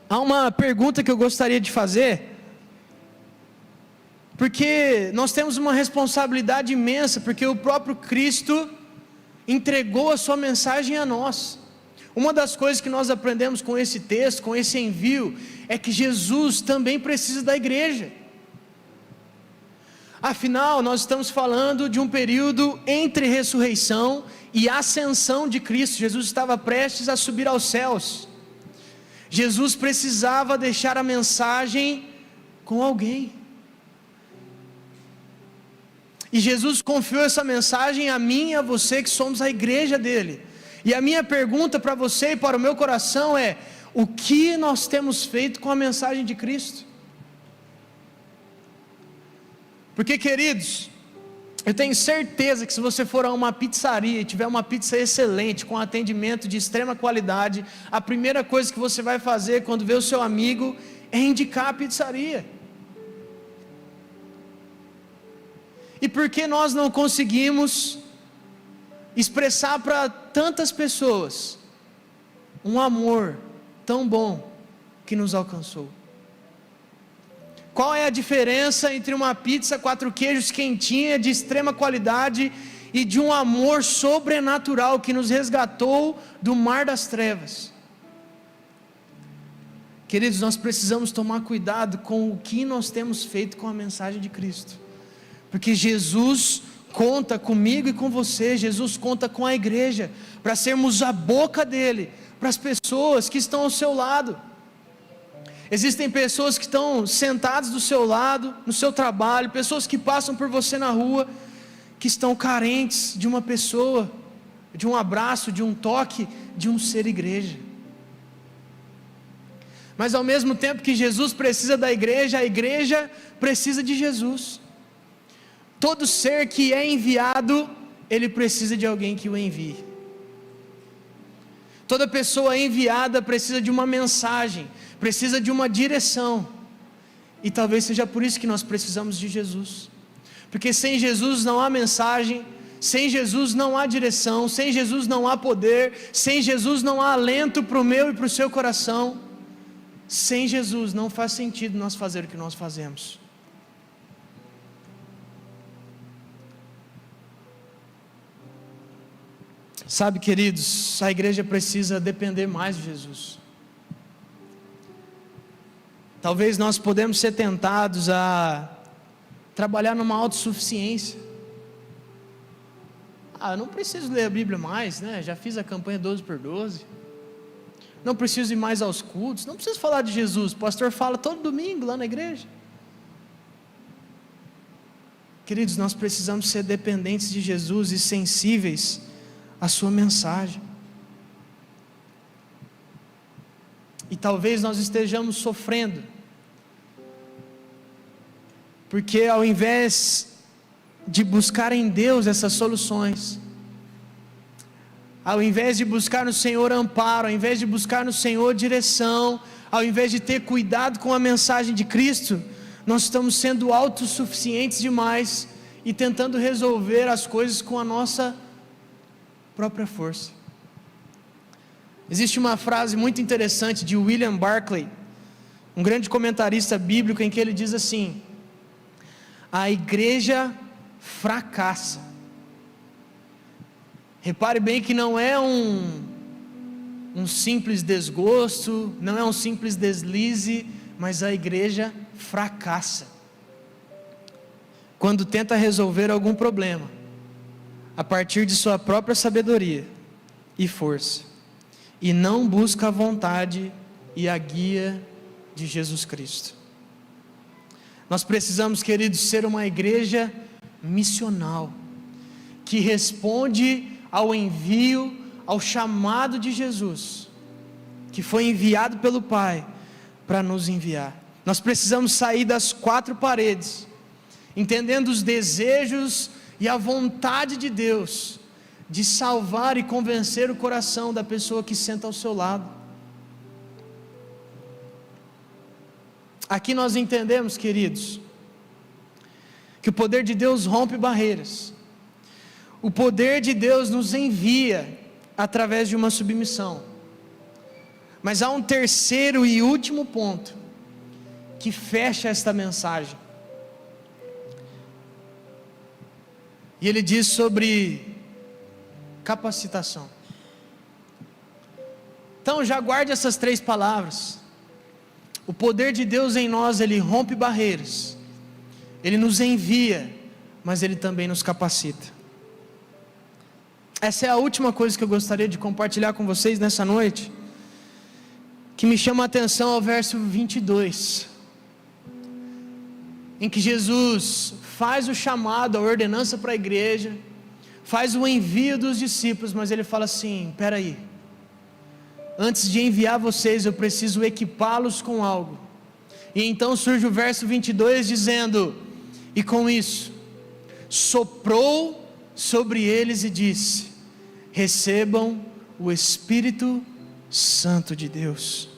há uma pergunta que eu gostaria de fazer, porque nós temos uma responsabilidade imensa, porque o próprio Cristo entregou a sua mensagem a nós. Uma das coisas que nós aprendemos com esse texto, com esse envio, é que Jesus também precisa da igreja. Afinal, nós estamos falando de um período entre ressurreição e ascensão de Cristo. Jesus estava prestes a subir aos céus. Jesus precisava deixar a mensagem com alguém. E Jesus confiou essa mensagem a mim e a você, que somos a igreja dele. E a minha pergunta para você e para o meu coração é: o que nós temos feito com a mensagem de Cristo? Porque, queridos, eu tenho certeza que se você for a uma pizzaria e tiver uma pizza excelente, com atendimento de extrema qualidade, a primeira coisa que você vai fazer quando vê o seu amigo é indicar a pizzaria. E por que nós não conseguimos expressar para tantas pessoas um amor tão bom que nos alcançou? Qual é a diferença entre uma pizza 4 queijos quentinha, de extrema qualidade, e de um amor sobrenatural que nos resgatou do mar das trevas? Queridos, nós precisamos tomar cuidado com o que nós temos feito com a mensagem de Cristo, porque Jesus conta comigo e com você, Jesus conta com a igreja, para sermos a boca dele, para as pessoas que estão ao seu lado. Existem pessoas que estão sentadas do seu lado, no seu trabalho, pessoas que passam por você na rua, que estão carentes de uma pessoa, de um abraço, de um toque, de um ser igreja. mas ao mesmo tempo que Jesus precisa da igreja, a igreja precisa de Jesus. Todo ser que é enviado, ele precisa de alguém que o envie. Toda pessoa enviada precisa de uma mensagem, precisa de uma direção, e talvez seja por isso que nós precisamos de Jesus, porque sem Jesus não há mensagem, sem Jesus não há direção, sem Jesus não há poder, sem Jesus não há alento para o meu e para o seu coração. Sem Jesus não faz sentido nós fazer o que nós fazemos. Sabe, queridos, a igreja precisa depender mais de Jesus. Talvez nós podemos ser tentados a trabalhar numa autossuficiência. Eu não preciso ler a Bíblia mais, né? Já fiz a campanha 12x12. Não preciso ir mais aos cultos. Não preciso falar de Jesus. O pastor fala todo domingo lá na igreja. Queridos, nós precisamos ser dependentes de Jesus e sensíveis à sua mensagem. E talvez nós estejamos sofrendo, porque ao invés de buscar em Deus essas soluções, ao invés de buscar no Senhor amparo, ao invés de buscar no Senhor direção, ao invés de ter cuidado com a mensagem de Cristo, nós estamos sendo autossuficientes demais e tentando resolver as coisas com a nossa própria força. Existe uma frase muito interessante de William Barclay, um grande comentarista bíblico, em que ele diz assim: a igreja fracassa. Repare bem que não é um simples desgosto, não é um simples deslize, mas a igreja fracassa quando tenta resolver algum problema a partir de sua própria sabedoria e força, e não busca a vontade e a guia de Jesus Cristo. Nós precisamos, queridos, ser uma igreja missional, que responde ao envio, ao chamado de Jesus, que foi enviado pelo Pai para nos enviar. Nós precisamos sair das quatro paredes, entendendo os desejos e a vontade de Deus de salvar e convencer o coração da pessoa que senta ao seu lado. Aqui nós entendemos, queridos, que o poder de Deus rompe barreiras. O poder de Deus nos envia através de uma submissão. Mas há um terceiro e último ponto que fecha esta mensagem. E ele diz sobre capacitação. Então já guarde essas três palavras. O poder de Deus em nós, ele rompe barreiras, ele nos envia, mas ele também nos capacita. Essa é a última coisa que eu gostaria de compartilhar com vocês nessa noite, que me chama a atenção ao verso 22, em que Jesus faz o chamado, a ordenança para a igreja, faz o envio dos discípulos, mas ele fala assim: espera aí, antes de enviar vocês, eu preciso equipá-los com algo. E então surge o verso 22 dizendo: e com isso, soprou sobre eles e disse: recebam o Espírito Santo de Deus.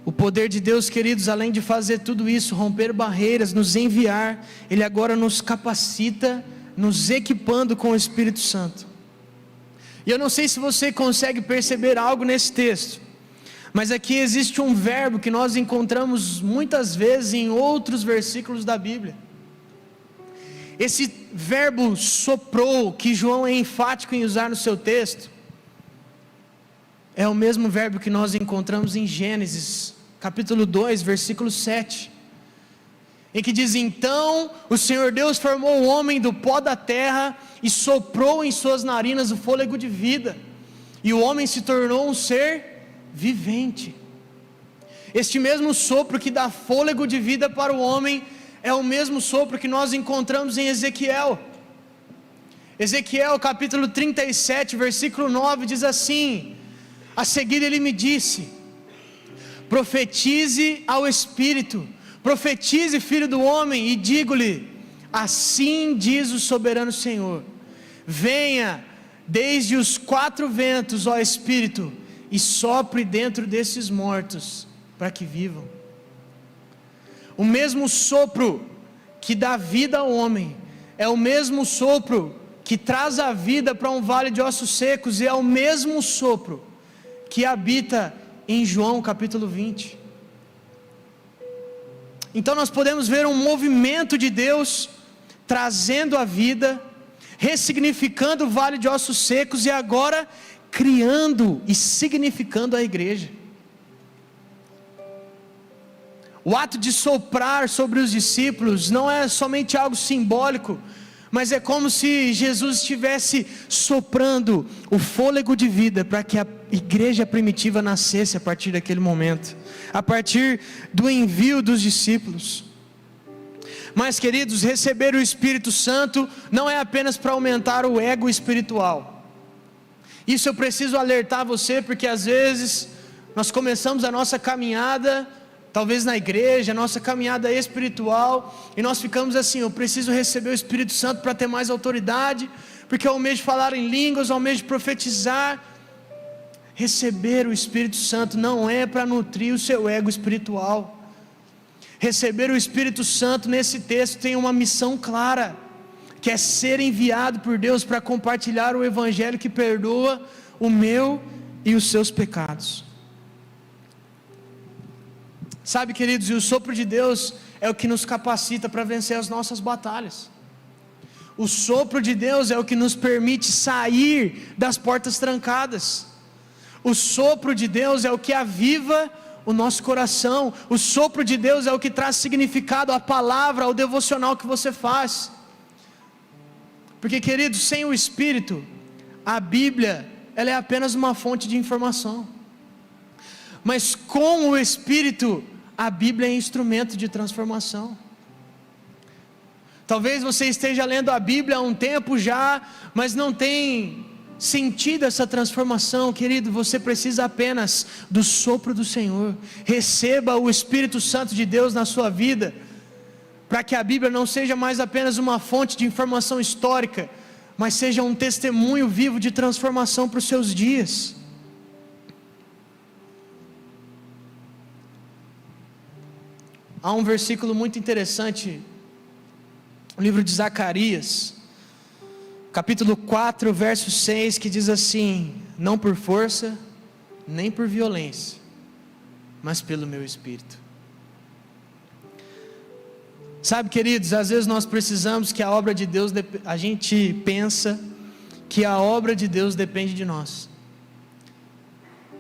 O poder de Deus, queridos, além de fazer tudo isso, romper barreiras, nos enviar, ele agora nos capacita, nos equipando com o Espírito Santo. E eu não sei se você consegue perceber algo nesse texto, mas aqui existe um verbo que nós encontramos muitas vezes em outros versículos da Bíblia. Esse verbo soprou, que João é enfático em usar no seu texto, é o mesmo verbo que nós encontramos em Gênesis, capítulo 2, versículo 7, em que diz: então o Senhor Deus formou o homem do pó da terra e soprou em suas narinas o fôlego de vida, e o homem se tornou um ser vivente. Este mesmo sopro que dá fôlego de vida para o homem é o mesmo sopro que nós encontramos em Ezequiel. Ezequiel capítulo 37, versículo 9 diz assim: a seguir ele me disse: profetize ao Espírito, profetize, filho do homem, e digo-lhe: assim diz o soberano Senhor, venha desde os 4 ventos, ó Espírito, e sopre dentro desses mortos, para que vivam. O mesmo sopro que dá vida ao homem, é o mesmo sopro que traz a vida para um vale de ossos secos, e é o mesmo sopro que habita em João capítulo 20. Então nós podemos ver um movimento de Deus trazendo a vida, ressignificando o vale de ossos secos, e agora criando e significando a igreja. O ato de soprar sobre os discípulos não é somente algo simbólico, mas é como se Jesus estivesse soprando o fôlego de vida para que a igreja primitiva nascesse a partir daquele momento, a partir do envio dos discípulos. Mas, queridos, receber o Espírito Santo não é apenas para aumentar o ego espiritual. Isso eu preciso alertar você, porque às vezes nós começamos a nossa caminhada, talvez na igreja, a nossa caminhada espiritual, e nós ficamos assim: eu preciso receber o Espírito Santo para ter mais autoridade, porque eu almejo falar em línguas, eu almejo profetizar. Receber o Espírito Santo não é para nutrir o seu ego espiritual. Receber o Espírito Santo nesse texto tem uma missão clara, que é ser enviado por Deus para compartilhar o Evangelho que perdoa o meu e os seus pecados. Sabe, queridos, e o sopro de Deus é o que nos capacita para vencer as nossas batalhas. O sopro de Deus é o que nos permite sair das portas trancadas. O sopro de Deus é o que aviva o nosso coração. O sopro de Deus é o que traz significado à palavra, ao devocional que você faz. Porque, queridos, sem o Espírito, a Bíblia, ela é apenas uma fonte de informação. Mas com o Espírito, a Bíblia é instrumento de transformação. Talvez você esteja lendo a Bíblia há um tempo já, mas não tem sentido essa transformação. Querido, você precisa apenas do sopro do Senhor. Receba o Espírito Santo de Deus na sua vida, para que a Bíblia não seja mais apenas uma fonte de informação histórica, mas seja um testemunho vivo de transformação para os seus dias. Há um versículo muito interessante no livro de Zacarias, capítulo 4, verso 6, que diz assim: não por força, nem por violência, mas pelo meu Espírito. Sabe, queridos, às vezes nós precisamos que a obra de Deus, a gente pensa que a obra de Deus depende de nós.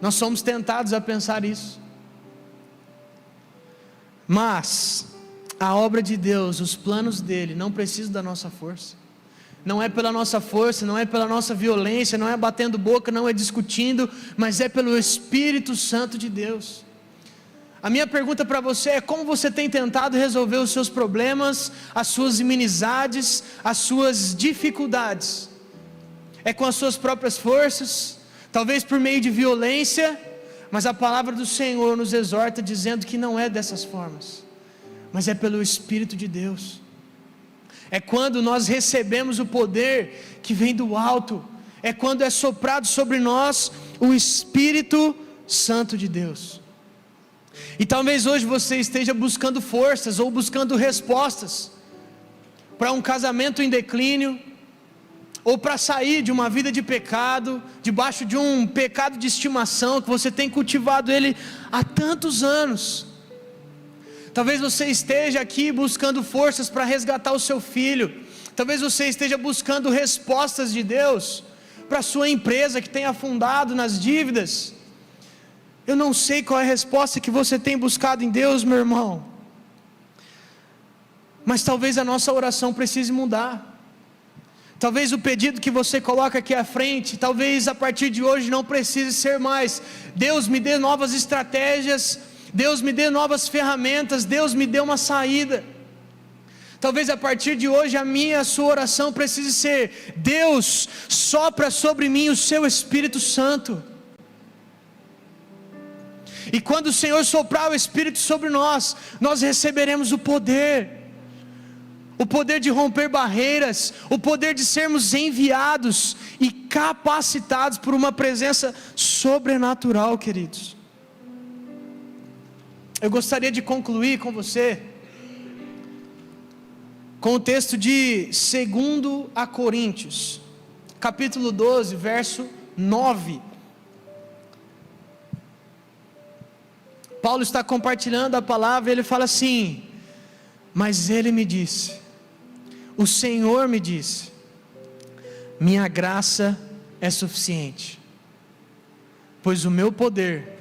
Nós somos tentados a pensar isso. Mas a obra de Deus, os planos dele, não precisam da nossa força. Não é pela nossa força, não é pela nossa violência, não é batendo boca, não é discutindo, mas é pelo Espírito Santo de Deus. A minha pergunta para você é: como você tem tentado resolver os seus problemas, as suas inimizades, as suas dificuldades? É com as suas próprias forças, talvez por meio de violência? Mas a palavra do Senhor nos exorta dizendo que não é dessas formas, mas é pelo Espírito de Deus. É quando nós recebemos o poder que vem do alto, é quando é soprado sobre nós o Espírito Santo de Deus. E talvez hoje você esteja buscando forças ou buscando respostas para um casamento em declínio, ou para sair de uma vida de pecado, debaixo de um pecado de estimação, que você tem cultivado ele há tantos anos. Talvez você esteja aqui buscando forças para resgatar o seu filho, talvez você esteja buscando respostas de Deus para a sua empresa que tem afundado nas dívidas. Eu não sei qual é a resposta que você tem buscado em Deus, meu irmão, mas talvez a nossa oração precise mudar. Talvez o pedido que você coloca aqui à frente, talvez a partir de hoje não precise ser mais: Deus me dê novas estratégias, Deus me dê novas ferramentas, Deus me dê uma saída. Talvez a partir de hoje a minha e a sua oração precise ser: Deus, sopra sobre mim o seu Espírito Santo. E quando o Senhor soprar o Espírito sobre nós, nós receberemos o poder de romper barreiras, o poder de sermos enviados e capacitados por uma presença sobrenatural, queridos. Eu gostaria de concluir com você com o texto de 2 a Coríntios, capítulo 12, verso 9. Paulo está compartilhando a palavra e ele fala assim: mas ele me disse, o Senhor me disse, minha graça é suficiente, pois o meu poder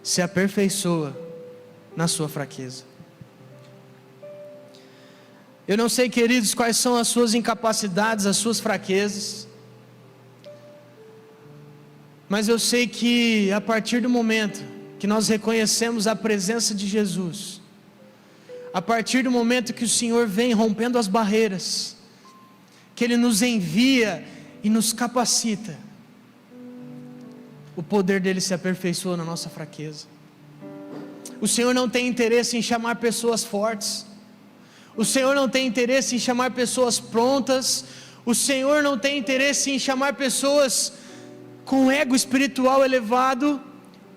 se aperfeiçoa na sua fraqueza. Eu não sei, queridos, quais são as suas incapacidades, as suas fraquezas, mas eu sei que a partir do momento que nós reconhecemos a presença de Jesus, a partir do momento que o Senhor vem rompendo as barreiras, que Ele nos envia e nos capacita, o poder dEle se aperfeiçoa na nossa fraqueza. O Senhor não tem interesse em chamar pessoas fortes, o Senhor não tem interesse em chamar pessoas prontas, o Senhor não tem interesse em chamar pessoas com ego espiritual elevado.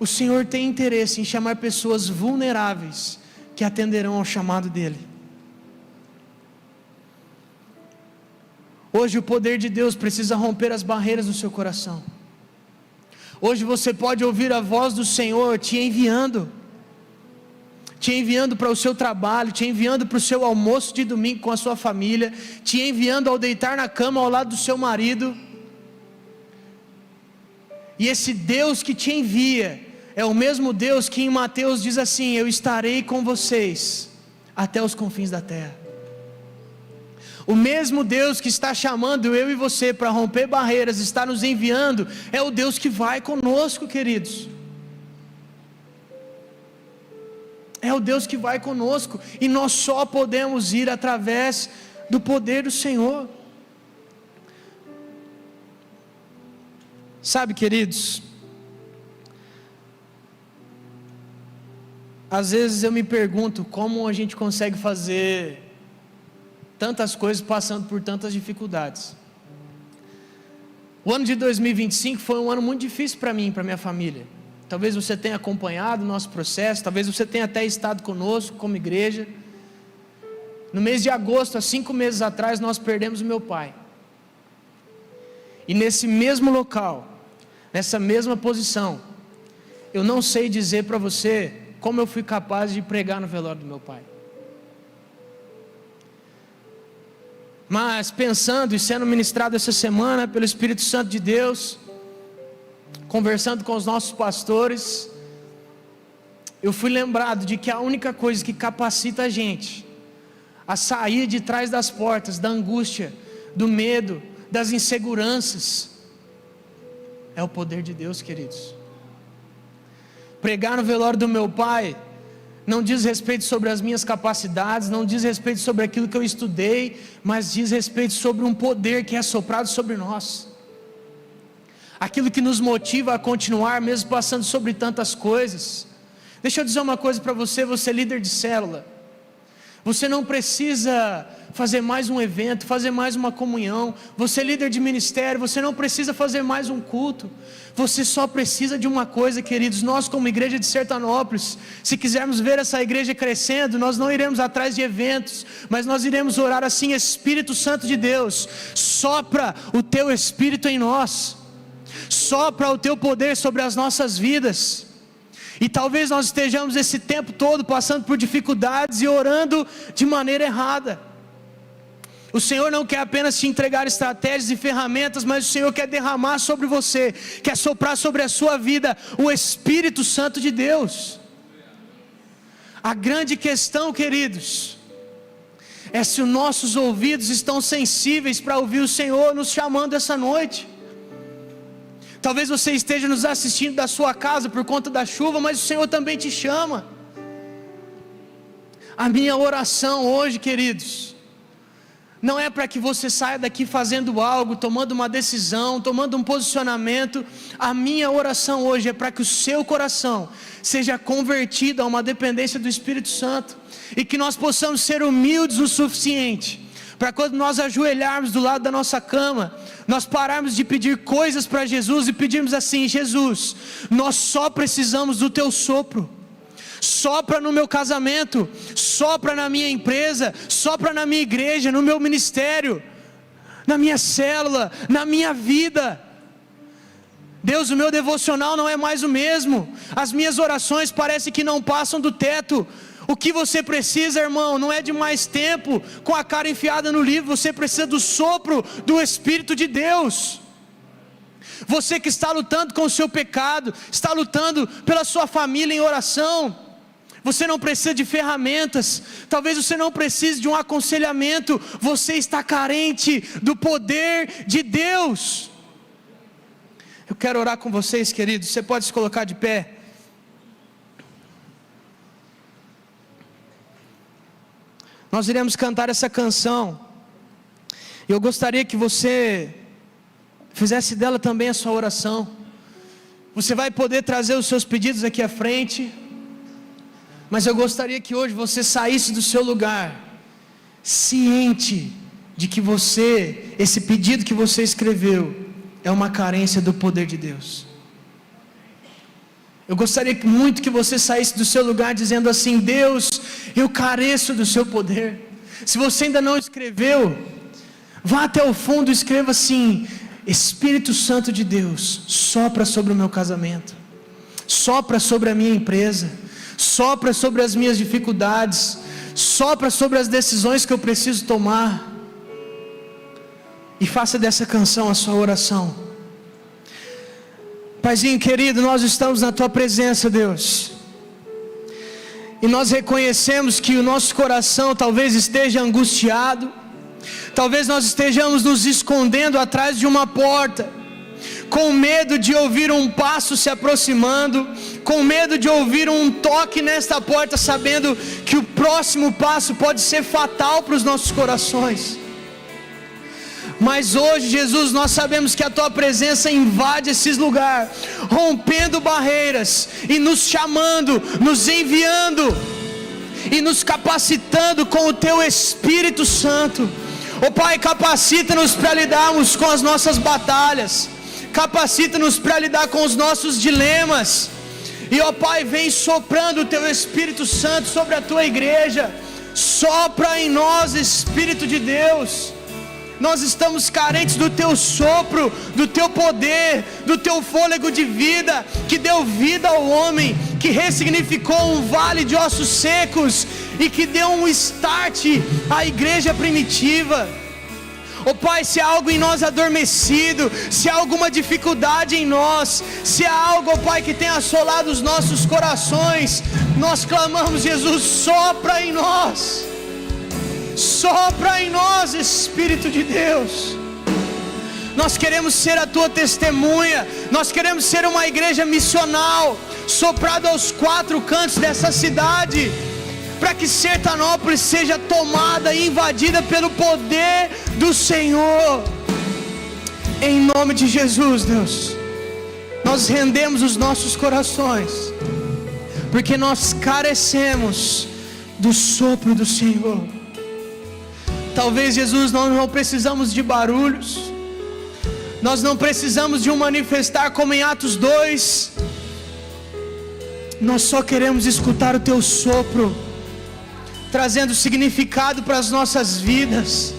O Senhor tem interesse em chamar pessoas vulneráveis, que atenderão ao chamado dEle. Hoje o poder de Deus precisa romper as barreiras do seu coração. Hoje você pode ouvir a voz do Senhor te enviando para o seu trabalho, te enviando para o seu almoço de domingo com a sua família, te enviando ao deitar na cama ao lado do seu marido. E esse Deus que te envia é o mesmo Deus que em Mateus diz assim: eu estarei com vocês até os confins da terra. O mesmo Deus que está chamando eu e você para romper barreiras, está nos enviando, é o Deus que vai conosco, queridos. É o Deus que vai conosco, e nós só podemos ir através do poder do Senhor. Sabe, queridos, às vezes eu me pergunto como a gente consegue fazer tantas coisas passando por tantas dificuldades. O ano de 2025 foi um ano muito difícil para mim e para minha família. Talvez você tenha acompanhado o nosso processo, talvez você tenha até estado conosco como igreja. No mês de agosto, há 5 meses atrás, nós perdemos o meu pai. E nesse mesmo local, nessa mesma posição, eu não sei dizer para você como eu fui capaz de pregar no velório do meu pai. Mas pensando e sendo ministrado essa semana pelo Espírito Santo de Deus, conversando com os nossos pastores, eu fui lembrado de que a única coisa que capacita a gente a sair de trás das portas, da angústia, do medo, das inseguranças, é o poder de Deus, queridos. Pregar no velório do meu pai não diz respeito sobre as minhas capacidades, não diz respeito sobre aquilo que eu estudei, mas diz respeito sobre um poder que é soprado sobre nós, aquilo que nos motiva a continuar mesmo passando sobre tantas coisas. Deixa eu dizer uma coisa para você, você é líder de célula, você não precisa fazer mais um evento, fazer mais uma comunhão, você é líder de ministério, você não precisa fazer mais um culto, você só precisa de uma coisa, queridos. Nós como igreja de Sertanópolis, se quisermos ver essa igreja crescendo, nós não iremos atrás de eventos, mas nós iremos orar assim: Espírito Santo de Deus, sopra o teu Espírito em nós, sopra o teu poder sobre as nossas vidas. E talvez nós estejamos esse tempo todo passando por dificuldades e orando de maneira errada. O Senhor não quer apenas te entregar estratégias e ferramentas, mas o Senhor quer derramar sobre você, quer soprar sobre a sua vida o Espírito Santo de Deus. A grande questão, queridos, é se os nossos ouvidos estão sensíveis para ouvir o Senhor nos chamando essa noite. Talvez você esteja nos assistindo da sua casa por conta da chuva, mas o Senhor também te chama. A minha oração hoje, queridos, não é para que você saia daqui fazendo algo, tomando uma decisão, tomando um posicionamento. A minha oração hoje é para que o seu coração seja convertido a uma dependência do Espírito Santo, e que nós possamos ser humildes o suficiente para, quando nós ajoelharmos do lado da nossa cama, nós pararmos de pedir coisas para Jesus e pedirmos assim: Jesus, nós só precisamos do teu sopro. Sopra no meu casamento, sopra na minha empresa, sopra na minha igreja, no meu ministério, na minha célula, na minha vida. Deus, o meu devocional não é mais o mesmo, as minhas orações parecem que não passam do teto. O que você precisa, irmão, não é de mais tempo com a cara enfiada no livro, você precisa do sopro do Espírito de Deus. Você que está lutando com o seu pecado, está lutando pela sua família em oração, você não precisa de ferramentas, talvez você não precise de um aconselhamento, você está carente do poder de Deus. Eu quero orar com vocês, queridos, você pode se colocar de pé. Nós iremos cantar essa canção, e eu gostaria que você fizesse dela também a sua oração. Você vai poder trazer os seus pedidos aqui à frente, mas eu gostaria que hoje você saísse do seu lugar ciente de que esse pedido que você escreveu é uma carência do poder de Deus. Eu gostaria muito que você saísse do seu lugar dizendo assim: Deus, eu careço do seu poder. Se você ainda não escreveu, vá até o fundo e escreva assim: Espírito Santo de Deus, sopra sobre o meu casamento, sopra sobre a minha empresa, sopra sobre as minhas dificuldades, sopra sobre as decisões que eu preciso tomar. E faça dessa canção a sua oração. Paizinho querido, nós estamos na tua presença, Deus, e nós reconhecemos que o nosso coração talvez esteja angustiado, talvez nós estejamos nos escondendo atrás de uma porta, com medo de ouvir um passo se aproximando, com medo de ouvir um toque nesta porta, sabendo que o próximo passo pode ser fatal para os nossos corações. Mas hoje, Jesus, nós sabemos que a tua presença invade esses lugares, rompendo barreiras e nos chamando, nos enviando e nos capacitando com o teu Espírito Santo. Ó Pai, capacita-nos para lidarmos com as nossas batalhas, capacita-nos para lidar com os nossos dilemas. E ó Pai, vem soprando o teu Espírito Santo sobre a tua igreja. Sopra em nós, Espírito de Deus. Nós estamos carentes do teu sopro, do teu poder, do teu fôlego de vida, que deu vida ao homem, que ressignificou um vale de ossos secos e que deu um start à igreja primitiva. Ó Pai, se há algo em nós adormecido, se há alguma dificuldade em nós, se há algo, ó Pai, que tem assolado os nossos corações, nós clamamos: Jesus, sopra em nós. Sopra em nós, Espírito de Deus. Nós queremos ser a tua testemunha, nós queremos ser uma igreja missional, soprada aos quatro cantos dessa cidade, para que Sertanópolis seja tomada e invadida pelo poder do Senhor. Em nome de Jesus, Deus, nós rendemos os nossos corações, porque nós carecemos do sopro do Senhor. Talvez, Jesus, nós não precisamos de barulhos, nós não precisamos de um manifestar como em Atos 2, nós só queremos escutar o teu sopro, trazendo significado para as nossas vidas,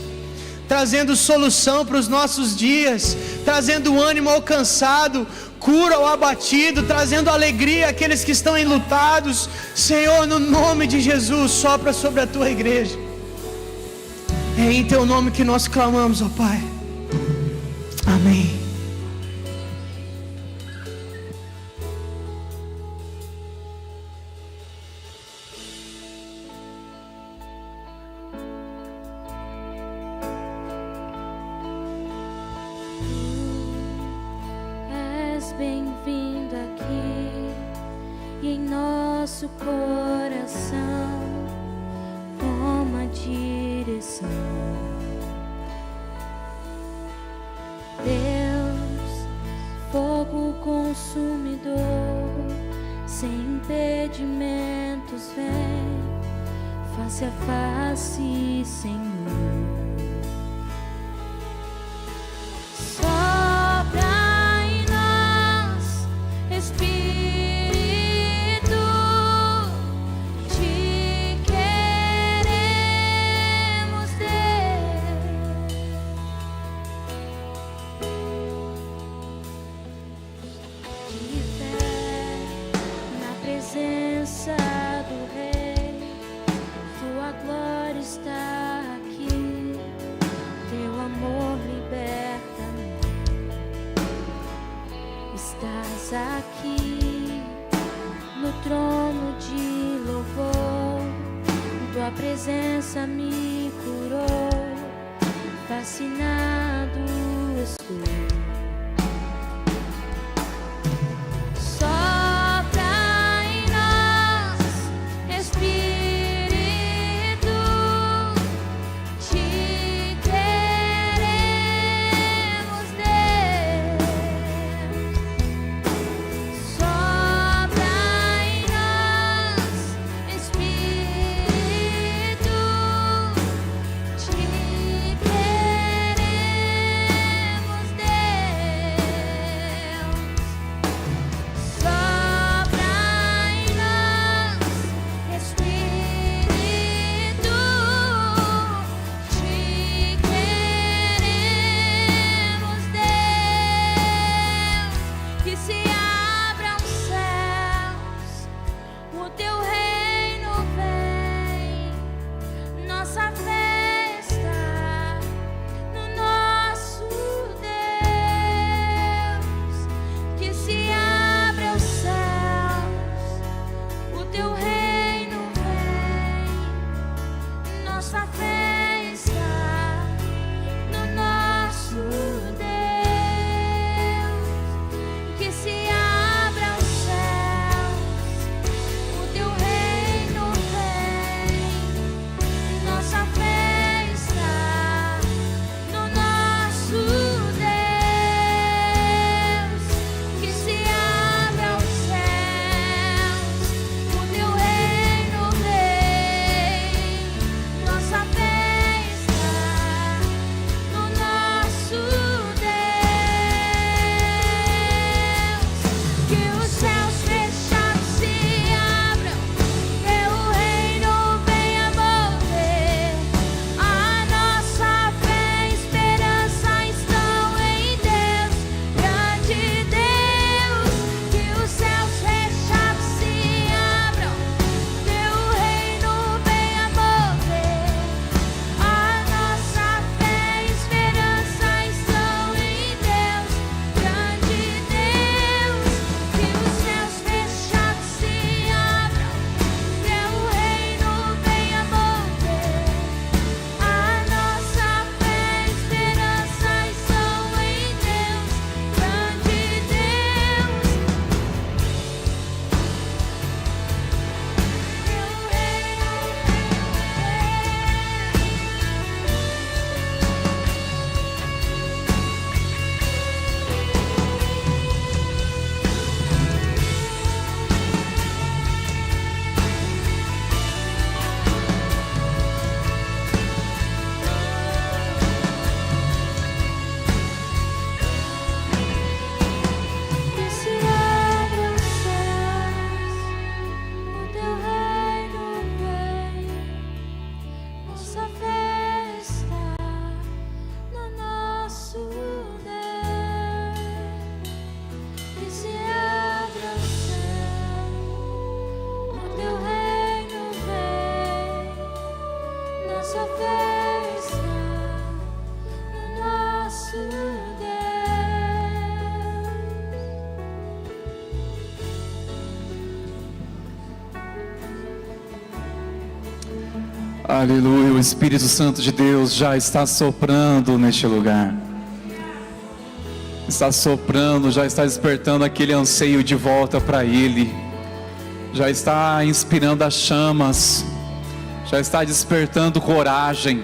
trazendo solução para os nossos dias, trazendo ânimo ao cansado, cura ao abatido, trazendo alegria àqueles que estão enlutados. Senhor, no nome de Jesus, sopra sobre a tua igreja. É em teu nome que nós clamamos, ó Pai. Amém. És bem-vindo aqui em nosso coração. Toma direção. Deus, fogo consumidor, sem impedimentos, vem face a face, Senhor. Sopra em nós, Espírito, te queremos, Deus. De fé na presença do Rei, tua glória está aqui, teu amor liberta-me. Estás aqui no trono de louvor, tua presença me curou, fascinado estou. Sopra em nós, Espírito, te queremos, Deus. Sopra em nós, Espírito, te queremos, Aleluia, o Espírito Santo de Deus já está soprando neste lugar. Está soprando, já está despertando aquele anseio de volta para Ele. Já está inspirando as chamas. Já está despertando coragem.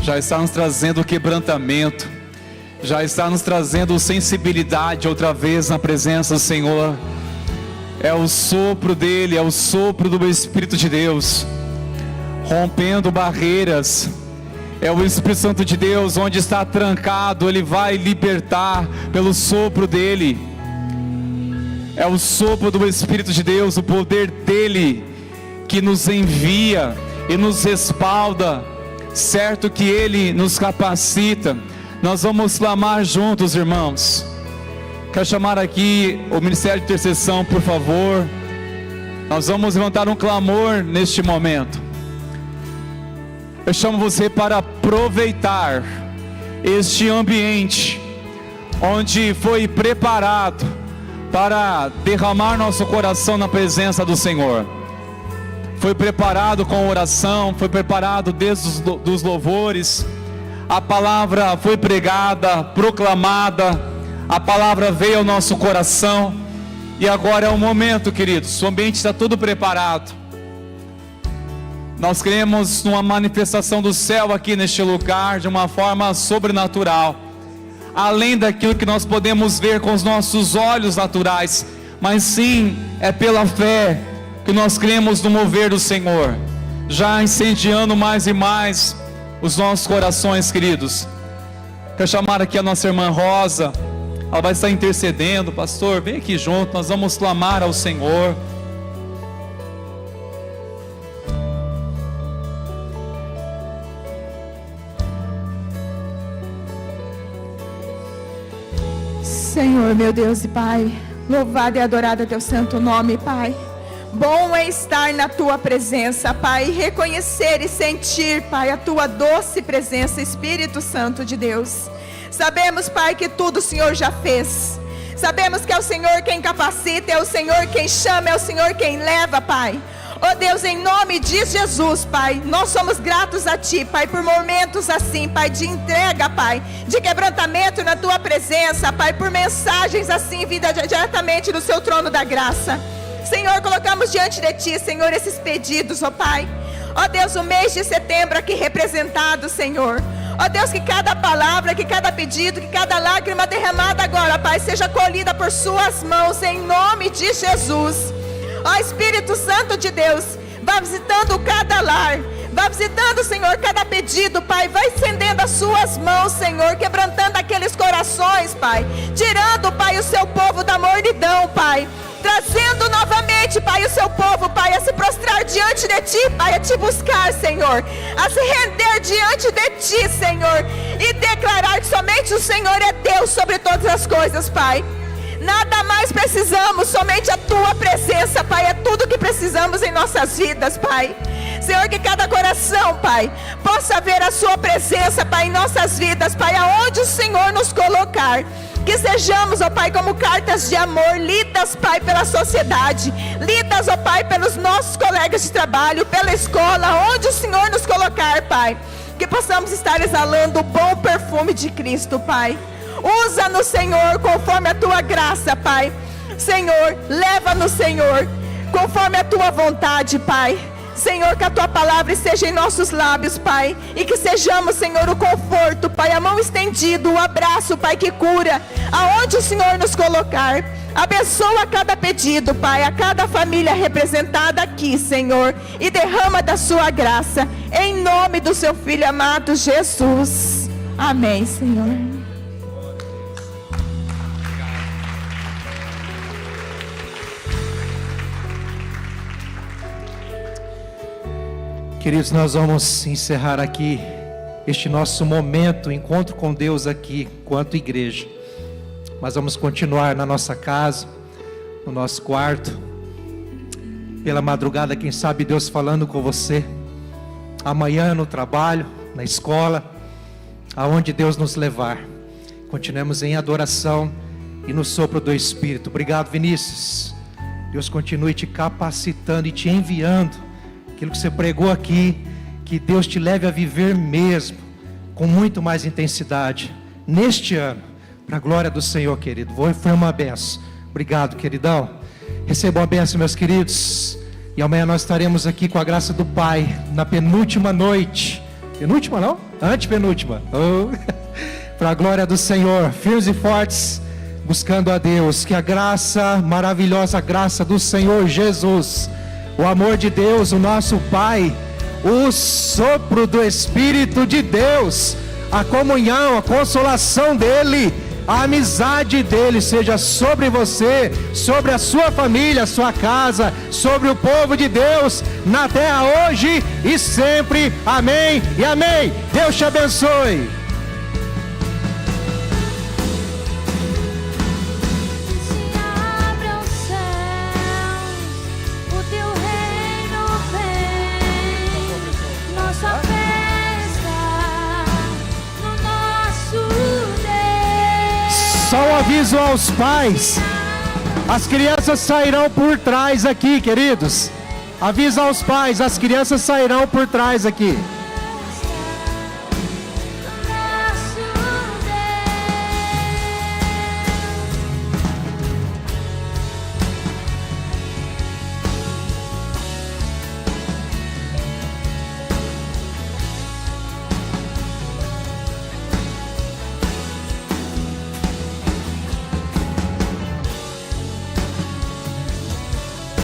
Já está nos trazendo quebrantamento. já está nos trazendo sensibilidade outra vez na presença do Senhor. É o sopro dele, é o sopro do Espírito de Deus, rompendo barreiras. É o Espírito Santo de Deus, onde está trancado, ele vai libertar pelo sopro dele. É o sopro do Espírito de Deus, o poder dele, que nos envia e nos respalda, certo que ele nos capacita. Nós vamos clamar juntos, irmãos. Quero chamar aqui o Ministério de Intercessão, por favor. Nós vamos levantar um clamor neste momento. Eu chamo você para aproveitar este ambiente onde foi preparado para derramar nosso coração na presença do Senhor. Foi preparado com oração, foi preparado desde os louvores. A palavra foi pregada, proclamada, a palavra veio ao nosso coração. E agora é o momento, queridos, o ambiente está tudo preparado. Nós queremos uma manifestação do céu aqui neste lugar, de uma forma sobrenatural, além daquilo que nós podemos ver com os nossos olhos naturais, mas sim, é pela fé que nós cremos no mover do Senhor, já incendiando mais e mais os nossos corações, queridos. Quero chamar aqui a nossa irmã Rosa, ela vai estar intercedendo. Pastor, vem aqui junto, nós vamos clamar ao Senhor. Senhor, meu Deus e Pai, louvado e adorado é teu santo nome, Pai. Bom é estar na tua presença, Pai, e reconhecer e sentir, Pai, a tua doce presença, Espírito Santo de Deus. Sabemos, Pai, que tudo o Senhor já fez. Sabemos que é o Senhor quem capacita, é o Senhor quem chama, é o Senhor quem leva, Pai. Oh Deus, em nome de Jesus, Pai, nós somos gratos a Ti, Pai, por momentos assim, Pai, de entrega, Pai, de quebrantamento na Tua presença, Pai, por mensagens assim, vindas diretamente do Seu trono da graça. Senhor, colocamos diante de Ti, Senhor, esses pedidos, ó Pai. Ó Deus, o mês de setembro aqui representado, Senhor. Ó Deus, que cada palavra, que cada pedido, que cada lágrima derramada agora, Pai, seja colhida por Suas mãos, em nome de Jesus. Ó Espírito Santo de Deus, vá visitando cada lar, vá visitando, Senhor, cada pedido, Pai, vai estendendo as Suas mãos, Senhor, quebrantando aqueles corações, Pai, tirando, Pai, o Seu povo da mornidão, Pai, trazendo novamente, Pai, o Seu povo, Pai, a se prostrar diante de Ti, Pai, a Te buscar, Senhor, a se render diante de Ti, Senhor, e declarar que somente o Senhor é Deus sobre todas as coisas, Pai. Nada mais precisamos, somente a Tua presença, Pai, é tudo que precisamos em nossas vidas, Pai. Senhor, que cada coração, Pai, possa ver a Sua presença, Pai, em nossas vidas, Pai, aonde o Senhor nos colocar. Que sejamos, ó Pai, como cartas de amor, lidas, Pai, pela sociedade, lidas, ó Pai, pelos nossos colegas de trabalho, pela escola, onde o Senhor nos colocar, Pai. Que possamos estar exalando o bom perfume de Cristo, Pai. Usa-nos, Senhor, conforme a Tua graça, Pai. Senhor, leva-nos, Senhor, conforme a Tua vontade, Pai. Senhor, que a Tua palavra esteja em nossos lábios, Pai, e que sejamos, Senhor, o conforto, Pai, a mão estendida, o abraço, Pai, que cura, aonde o Senhor nos colocar. Abençoa cada pedido, Pai, a cada família representada aqui, Senhor, e derrama da Sua graça, em nome do Seu Filho amado Jesus. Amém, Senhor. Queridos, nós vamos encerrar aqui este nosso momento, encontro com Deus aqui, enquanto igreja. Mas vamos continuar na nossa casa, no nosso quarto. Pela madrugada, quem sabe Deus falando com você. Amanhã no trabalho, na escola, aonde Deus nos levar. Continuemos em adoração e no sopro do Espírito. Obrigado, Vinícius. Deus continue te capacitando e te enviando. Aquilo que você pregou aqui, que Deus te leve a viver mesmo, com muito mais intensidade, neste ano, para a glória do Senhor, querido. Foi uma benção. Obrigado, queridão. Recebam a benção, meus queridos. E amanhã nós estaremos aqui com a graça do Pai, na penúltima noite. Penúltima não? Antepenúltima. para a glória do Senhor, firmes e fortes, buscando a Deus. Que a graça, maravilhosa graça do Senhor Jesus, o amor de Deus, o nosso Pai, o sopro do Espírito de Deus, a comunhão, a consolação dEle, a amizade dEle seja sobre você, sobre a sua família, a sua casa, sobre o povo de Deus, na terra hoje e sempre. Amém e amém. Deus te abençoe. Só um aviso aos pais: as crianças sairão por trás aqui, queridos. Avisa aos pais, as crianças sairão por trás aqui.